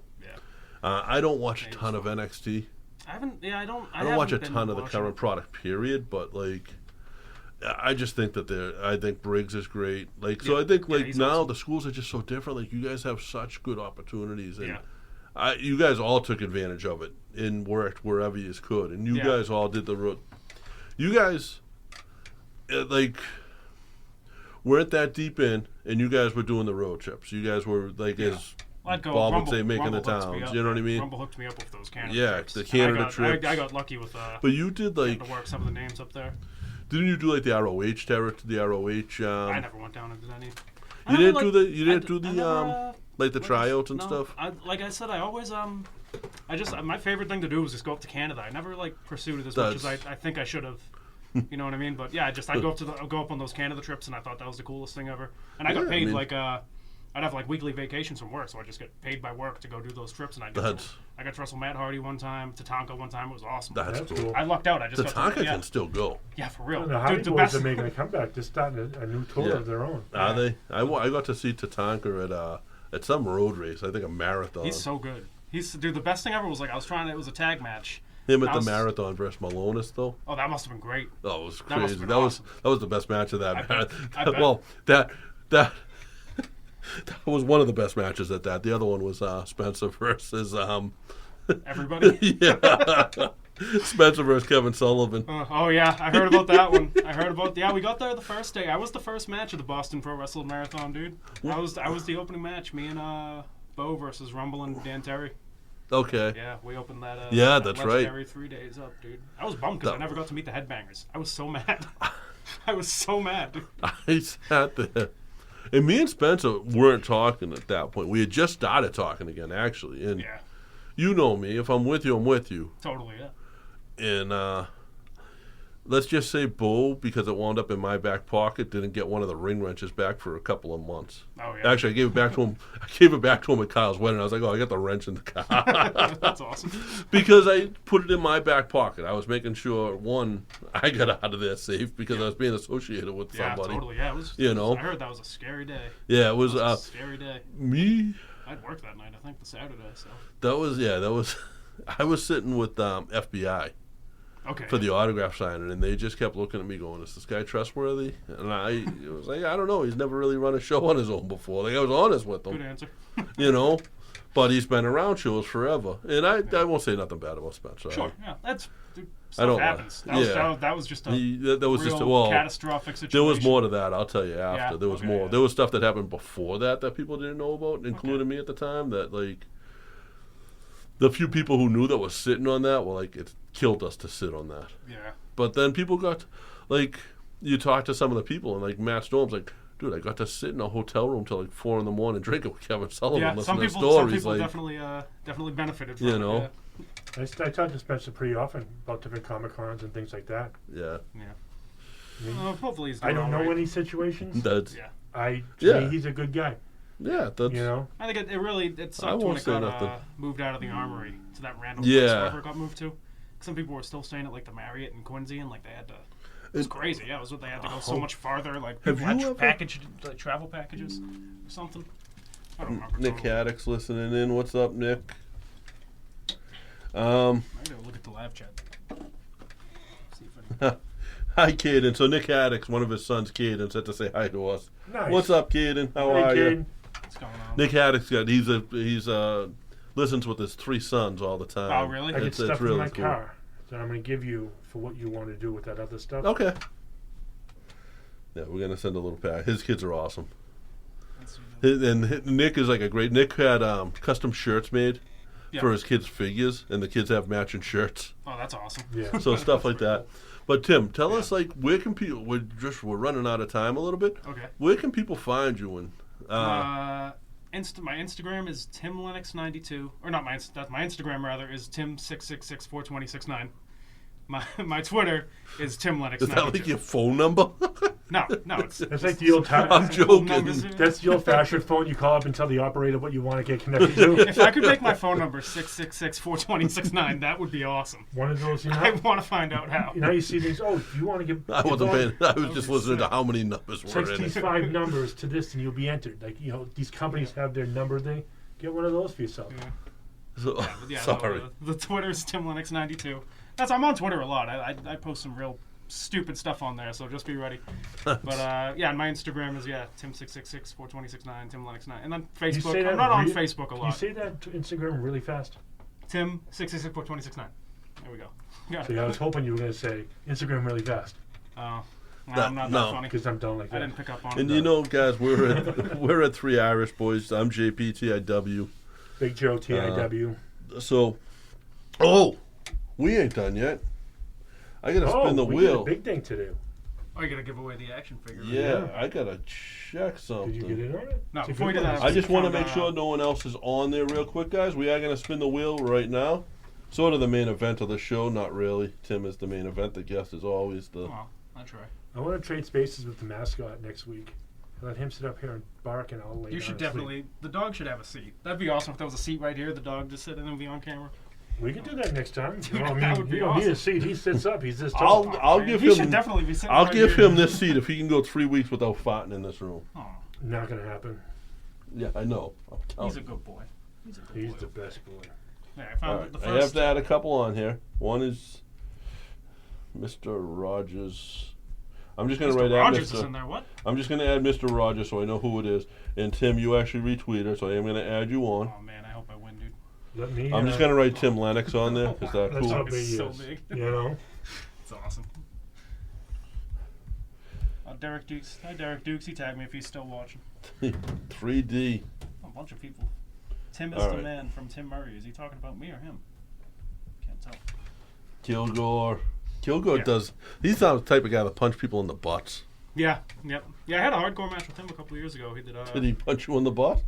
A: I don't watch a ton of NXT.
B: I haven't. Yeah, I don't.
A: I don't watch a ton of the current product. Period. But I just think that I think Briggs is great. I think now awesome. The schools are just so different. Like, you guys have such good opportunities, and you guys all took advantage of it and worked wherever you could, and you guys all did the road. You guys weren't that deep in, and you guys were doing the road trips. You guys were as Bob would say, making the towns. You know what I mean?
B: Rumble hooked me up with those Canada trips.
A: The Canada trips.
B: I got lucky with.
A: But you did
B: to work some of the names up there.
A: Didn't you do the ROH terror to the ROH?
B: I never went down and did any.
A: You didn't do the tryouts and stuff.
B: Like I said, I always my favorite thing to do was just go up to Canada. I never pursued it as much as I think I should have. You know what I mean? But yeah, I'd go up on those Canada trips, and I thought that was the coolest thing ever. And I got paid I'd have weekly vacations from work, so I just get paid by work to go do those trips, and I got to wrestle Matt Hardy one time, Tatanka one time. It was awesome.
A: That's cool.
B: I lucked out. I just
A: Tatanka can still go.
B: Yeah, for real.
C: The Hardy Boys are making a comeback. They're starting a new tour of their own.
A: Are they? I got to see Tatanka at some road race. I think a marathon.
B: He's so good. The best thing ever was it was a tag match.
A: Him at the marathon versus Malonis, though.
B: Oh, that must have been great.
A: Oh, it was crazy. That was the best match of that.
B: I bet.
A: Well, that was one of the best matches at that. The other one was Spencer versus
B: everybody.
A: Yeah, Spencer versus Kevin Sullivan.
B: Oh yeah, I heard about that one. We got there the first day. I was the first match of the Boston Pro Wrestling Marathon, dude. I was the opening match. Me and Bo versus Rumble and Dan Terry.
A: Okay.
B: Yeah, we opened that.
A: That's
B: legendary 3 days up, dude. I was bummed because I never got to meet the headbangers. I was so mad. I was so mad, dude.
A: I sat there. And me and Spencer weren't talking at that point. We had just started talking again, actually. And you know me. If I'm with you, I'm with you.
B: Totally, yeah.
A: And let's just say Bo, because it wound up in my back pocket, didn't get one of the ring wrenches back for a couple of months.
B: Oh, yeah.
A: Actually, I gave it back to him. I gave it back to him at Kyle's wedding. I was like, I got the wrench in the car.
B: That's awesome.
A: Because I put it in my back pocket. I was making sure, one, I got out of there safe because I was being associated with somebody.
B: Yeah, totally. Yeah, I heard that was a scary day.
A: Yeah, it was
B: a scary day.
A: Me?
B: I'd worked that night, I think, the Saturday, so.
A: That was, I was sitting with FBI.
B: Okay.
A: For the autograph signing, and they just kept looking at me going, is this guy trustworthy? And I was like, I don't know. He's never really run a show on his own before. I was honest with him.
B: Good answer.
A: But he's been around shows forever. And I won't say nothing bad about Spencer.
B: Sure, yeah. Stuff happens. That was just a catastrophic situation.
A: There was more to that, I'll tell you after.
B: Yeah,
A: there was more. Yeah. There was stuff that happened before that people didn't know about, including me at the time, that, the few people who knew that was sitting on that were it killed us to sit on that.
B: Yeah.
A: But then people got, you talk to some of the people, and Matt Storm's dude, I got to sit in a hotel room till 4 a.m. drinking with Kevin Sullivan, listening to stories.
B: Some people definitely benefited from it.
A: Yeah.
C: I talk to Spencer pretty often about different Comic-Cons and things like that.
A: Yeah.
B: Yeah. Hopefully he's doing
C: I don't know
B: right.
C: any situations.
A: To
C: me, he's a good guy.
A: Yeah, that's...
B: I think it sucked when it got moved out of the Armory to that random place wherever it got moved to. Some people were still staying at the Marriott in Quincy, and they had to It's crazy. Yeah, it was what they had to go so much farther. Like
A: Have
B: people
A: you
B: had
A: ever-
B: like travel packages or something. I don't remember.
A: Nick
B: totally.
A: Haddock's listening in. What's up, Nick?
B: I gotta look at the live chat. See if I
A: Hi, Caden. So Nick Haddock's one of his sons, Caden, said to say hi to us.
C: Nice.
A: What's up, Caden? How
C: Hey,
A: are you?
C: Caden.
B: what's going on.
A: Nick Haddock's got he's listens with his 3 sons all the time.
B: Oh, really?
C: I get
A: It's
C: stuff
A: really
C: in my
A: cool.
C: car that I'm going to give you for what you want to do with that other stuff.
A: Okay. Yeah, we're gonna send a little pack. His kids are awesome.
B: Let's see that.
A: Nick is like a great. Nick had custom shirts made
B: Yeah.
A: for his kids' figures, and the kids have matching shirts.
B: Oh, that's awesome.
C: Yeah.
A: So stuff like that. But Tim, tell us like where can people? We're running out of time a little bit.
B: Okay.
A: Where can people find you? And
B: My Instagram is Tim Lennox 92, or not my that's my Instagram rather is Tim6664269. My Twitter is Tim Lennox
A: is
B: 92.
A: that like your phone number?
B: No, it's
C: That's like the old time.
A: I'm joking.
C: That's the old-fashioned phone. You call up and tell the operator what you want to get connected to.
B: If I could make my phone number 6664269, that would be awesome.
C: One of those,
B: I want to find out how.
C: you see these. Oh, you want to get?
A: I wasn't paying. I was just
B: was
A: listening to
B: sick.
A: how many numbers were
C: Text
A: in
C: these
A: it.
C: 5 numbers to this, and you'll be entered. Like these companies have their number thing. Get one of those for yourself.
B: Yeah.
A: So,
B: But yeah,
A: sorry.
B: The Twitter is Tim Lennox 92. I'm on Twitter a lot. I post some real stupid stuff on there, so just be ready. But yeah, my Instagram is Tim6664269, Tim Lennox 9, and then
C: You
B: Facebook.
C: say
B: I'm
C: that
B: not on
C: re-
B: Facebook a
C: Can you
B: lot.
C: say that to Instagram really fast?
B: Tim6664269. There we go. Got
C: See,
B: it.
C: I was hoping you were going to say Instagram really fast
B: Oh,
A: No,
B: I'm not
A: no.
B: that funny.
C: because I'm done like
B: I
C: that.
B: didn't pick up on
A: And
B: it.
A: you know, guys, we're at 3 Irish Boys. I'm JPTIW.
C: Big Joe TIW.
A: So, we ain't done yet. I gotta spin the
C: we
A: wheel.
C: did a big thing to do.
B: Oh, you gotta give away the action figure. right?
A: Yeah,
C: Yeah.
A: I gotta check something.
C: Did you get in on it?
B: No,
C: It's a
B: before
C: good
B: you do
C: one.
B: that,
A: I just want to
B: Found,
A: make sure no one else is on there real quick, guys. We are going to spin the wheel right now. Sort of the main event of the show. Not really. Tim is the main event. The guest is always the...
B: Well, I try.
C: I want to trade spaces with the mascot next week. Let him sit up here and bark, and I'll lay
B: You
C: down
B: should
C: and sleep.
B: definitely. The dog should have a seat. That'd be awesome if there was a seat right here. The dog just sitting and be on camera.
C: We can do that next time.
B: Dude,
C: Well, I
B: that
C: mean,
B: would be
C: you don't need a
B: awesome.
C: seat. He sits up. He's this tall.
A: I'll
B: Man,
A: give
B: he
A: him...
B: should definitely be sitting.
A: I'll
B: right
A: give
B: here.
A: him this seat if he can go 3 weeks without farting in this room.
B: Oh,
C: Not going to happen.
A: Yeah, I know.
B: he's a good boy. He's a good
C: He's
B: boy.
C: the best boy.
B: Yeah, I
A: All
B: found
A: right.
B: the
A: I have
B: first.
A: to add a couple on here. One is Mr. Rogers. I'm just going to
B: Mr.
A: write
B: Rogers
A: out
B: is
A: Mr.
B: in there. What?
A: I'm just going to add Mr. Rogers so I know who it is. And Tim, you actually retweeted, so I am going to add you on.
B: Oh man, I hope I win, dude.
C: Let me.
A: I'm just going to write Tim Lennox on there. Is that
C: That's
A: cool?
C: how
B: It's
C: big he
B: so
C: is.
B: big.
C: You know.
B: It's awesome. Derek Dukes. Hi, Derek Dukes. He tagged me if he's still watching.
A: 3D.
B: A bunch of people. Tim is
A: All
B: the
A: right.
B: man from Tim Murray. Is he talking about me or him? Can't tell.
A: Kilgore. Kilgore
B: Yeah.
A: does. He's not the type of guy that punch people in the butts.
B: Yeah. Yep. Yeah, I had a hardcore match with him a couple of years ago. He did.
A: Did he punch you in the butt?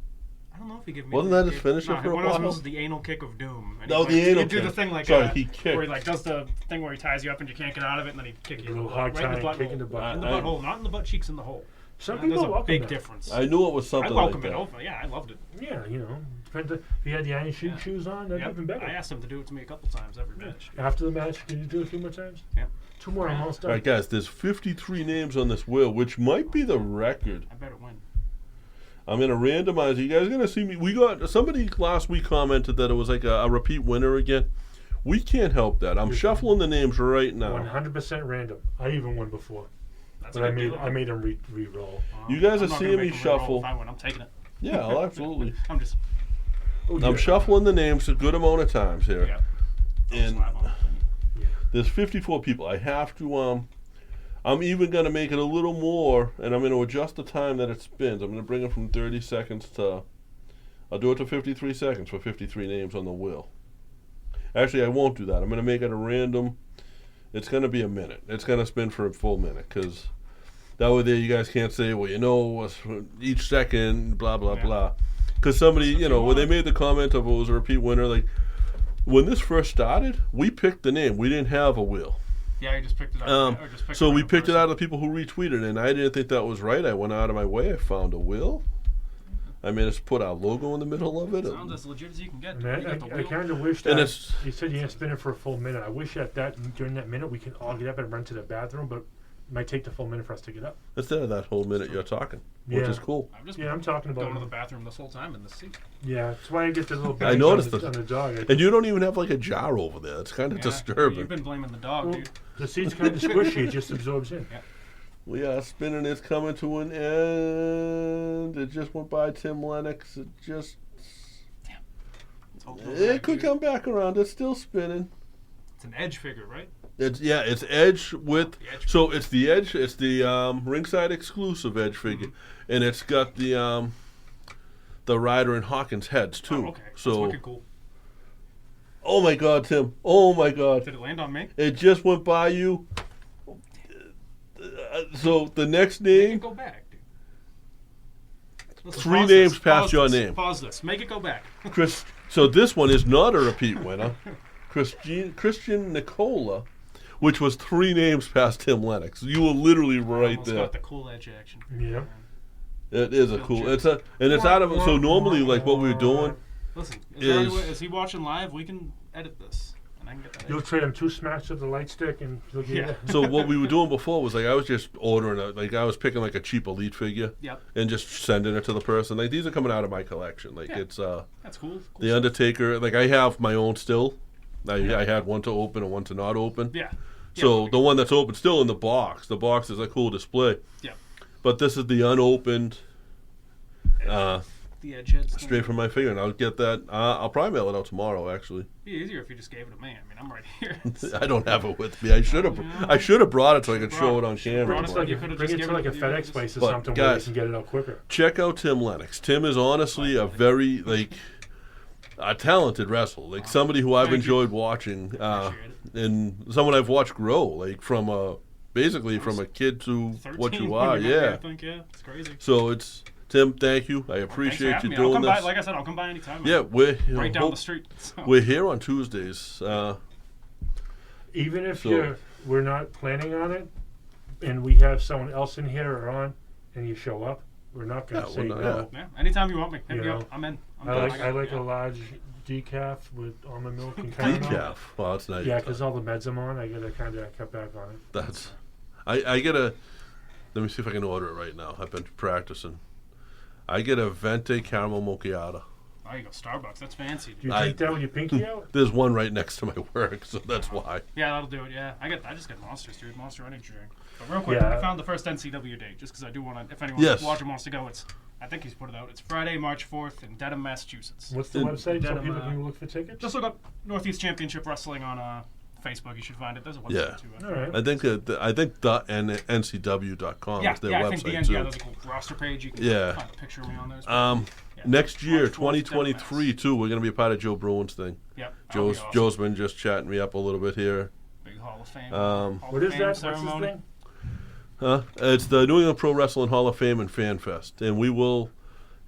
B: I don't know if he gave me.
A: Wasn't
B: the
A: that his
B: kick.
A: finisher
B: No,
A: for a
B: one of those
A: while?
B: was the anal kick of doom. And
A: No,
B: he,
A: the anal
B: he'd do the
A: kick.
B: thing like
A: Sorry, he kicked.
B: where he like does the thing where he ties you up and you can't get out of it, and then he kick you in the
C: little
B: butt,
C: hog
B: right in the
C: tie,
B: butt
C: kick in the
B: hole.
C: butt.
B: In the
A: I-
B: butthole, not in the butt cheeks, in the hole.
C: Some
B: There's
C: people
B: a
C: welcome
B: big
C: that.
B: difference.
A: I knew it was
B: I
A: something
B: welcome
A: like
B: it
A: that.
B: over. Yeah, I loved it.
C: Yeah, you know. Depends if you had the iron shoe
B: Yeah.
C: shoes on, that'd
B: Yep.
C: be even better.
B: I asked him to do it to me a couple times every match.
C: After the match, can you do it a few more times?
B: Yeah.
C: 2 more, I'm almost
A: All
C: done.
A: right, guys, there's 53 names on this wheel, which might be the record.
B: I better win.
A: I'm going to randomize it. You guys are going to see me. We got somebody last week commented that it was like a repeat winner again. We can't help that. I'm shuffling the names right now.
C: 100% random. I even won before,
B: That's
C: but
B: a good deal.
C: I made him re-roll.
A: You guys
B: I'm
A: are
B: not
A: seeing
B: gonna
A: me
B: make him re-roll.
A: shuffle.
B: If I win, I'm taking it.
A: Yeah, well, absolutely.
B: I'm just.
C: Oh,
A: I'm
C: yeah.
A: shuffling the names a good amount of times here.
B: Yeah.
A: And
B: Slap on it.
A: there's 54 people. I have to, I'm even going to make it a little more, and I'm going to adjust the time that it spins. I'm going to bring it from 30 seconds to, I'll do it to 53 seconds for 53 names on the wheel. Actually, I won't do that. I'm going to make it a random, it's going to be a minute. It's going to spin for a full minute, because that way there you guys can't say, well, you know, each second, blah, blah,
B: Yeah.
A: blah. Because somebody,
B: That's what
A: you know,
B: you
A: when they
B: want.
A: made the comment of it was a repeat winner, like, when this first started, we picked the name. We didn't have a wheel.
B: Yeah, you just picked it up. Or just picked
A: So we
B: random
A: picked it
B: person.
A: out of the people who retweeted, and I didn't think that was right. I went out of my way. I found a wheel. I managed to put our logo in the middle of it.
B: Sounds as legit as you can get.
C: Man,
B: You got the
C: I
B: wheel.
C: kind of wish
A: And
C: that
A: it's-
C: you said you didn't spin it for a full minute. I wish that during that minute we can all get up and run to the bathroom, but might take the full minute for us to get up.
A: Instead of that whole minute you're talking, which is cool.
C: I'm talking about
B: going to the bathroom this whole time in the seat.
C: Yeah, that's why I get the little
A: I noticed
C: on the dog.
A: And you don't even have like a jar over there. It's kind of disturbing.
B: You've been blaming the dog, dude.
C: The seat's kind of squishy. It just absorbs in.
B: Yeah.
A: We are spinning. It's coming to an end. It just went by Tim Lennox. It just... It could come back around. It's still spinning.
B: It's an edge figure, right?
A: It's edge with... So it's the edge. It's the ringside exclusive edge figure. And it's got the Ryder and Hawkins heads, too.
B: Oh, okay.
A: So,
B: that's wicked cool.
A: Oh, my God, Tim. Oh, my God.
B: Did it land on me?
A: It just went by you. So the next
B: Make
A: name...
B: it go back, dude. Listen,
A: Three names past your name.
B: Pause this. Make it go back.
A: Chris. So this one is not a repeat winner. Christian Nicola, which was 3 names past Tim Lennox. You were literally right there.
B: Got the cool edge action.
C: Yeah.
A: It is a cool. It's out of. So normally, like what we were doing.
B: Listen, is he watching live? We can edit this. And I can get that.
C: You'll trade him 2 smacks of the light stick, and he'll get it.
A: So what we were doing before was like I was just ordering I was picking like a cheap Elite figure.
B: Yep.
A: And just sending it to the person. Like these are coming out of my collection. Like it's
B: that's cool.
A: The Undertaker. Like I have my own still. I had one to open and one to not open.
B: Yeah.
A: So the one that's open still in the box. The box is a cool display.
B: Yeah.
A: But this is the unopened.
B: The edge heads.
A: Straight from my finger, and I'll get that. I'll probably mail it out tomorrow. Actually,
B: It'd be easier if you just gave it to me. I mean, I'm right here.
A: I don't have it with me. I should have. I should have brought it so I could show it on camera.
B: Bring it
C: to like a FedEx place or something where you can get it out quicker.
A: Check out Tim Lennox. Tim is honestly a very a talented wrestler. Like somebody who I've enjoyed watching, and someone I've watched grow. Like from basically from a kid to what you are. Yeah.
B: I think it's crazy.
A: So it's. Tim, thank you. I appreciate you doing this.
B: Like I said, I'll come by anytime.
A: Yeah, we're
B: right down the street. So.
A: We're here on Tuesdays.
C: Even if we're not planning on it, and we have someone else in here or on, and you show up, we're not going to say no.
B: Yeah, anytime you want me, hit me up. I'm in.
C: I like a large decaf with almond milk and caramel.
A: Decaf. Well, that's nice.
C: Yeah, because all the meds I'm on, I got to kind of cut back on it.
A: That's. I get a. Let me see if I can order it right now. I've been practicing. I get a Venti caramel macchiato.
B: Oh, you go Starbucks. That's fancy.
C: Do you drink that with your pinky out?
A: There's one right next to my work, so that's why.
B: Yeah, that'll do it. Yeah, I just get Monsters, dude. Monster energy drink. But real quick, I found the first NCW date just because I do want to. If anyone watching wants to go, I think he's put it out. It's Friday, March 4th in Dedham, Massachusetts.
C: What's the website so people can look for tickets?
B: Just look up Northeast Championship Wrestling on Facebook. You should find it. There's a website too.
C: All right.
A: I think the ncw.com is their website
B: I think
A: too.
B: Yeah, there's a cool roster page. You can find a picture of me on there.
A: Next year, 2023 too, we're going to be a part of Joe Bruin's thing.
B: Yep.
A: Joe's been just chatting me up a little bit here.
B: Big Hall of Fame.
C: What is that?
B: Ceremony.
C: What's his thing?
A: It's the New England Pro Wrestling Hall of Fame and Fan Fest, and we will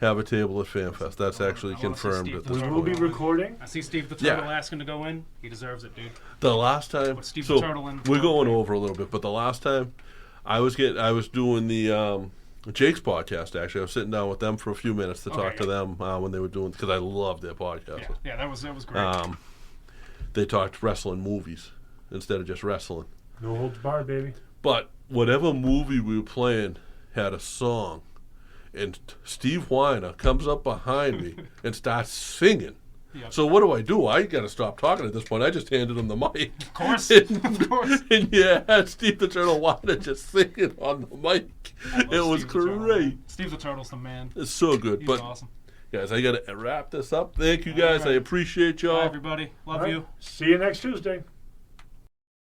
A: have a table at Fan Fest. That's actually confirmed at this point.
C: We will be recording.
B: I see Steve the Turtle asking to go in. He deserves it, dude.
A: The last time,
B: Put Steve the Turtle in.
A: We're going over a little bit, but the last time I was doing the Jake's podcast. Actually, I was sitting down with them for a few minutes to talk to them when they were doing, because I love their podcast.
B: Yeah, that was great.
A: They talked wrestling movies instead of just wrestling.
C: No holds barred, baby.
A: But whatever movie we were playing had a song, and Steve Weiner comes up behind me and starts singing. Yep. So what do? I got to stop talking at this point. I just handed him the mic.
B: Of course.
A: Of course. And Steve the Turtle Weiner just singing on the mic. It was great.
B: Steve the Turtle's the man.
A: It's so good.
B: He's awesome.
A: Guys, I got to wrap this up. Thank you guys. I appreciate y'all.
B: Bye, everybody. Love you.
C: See you next Tuesday.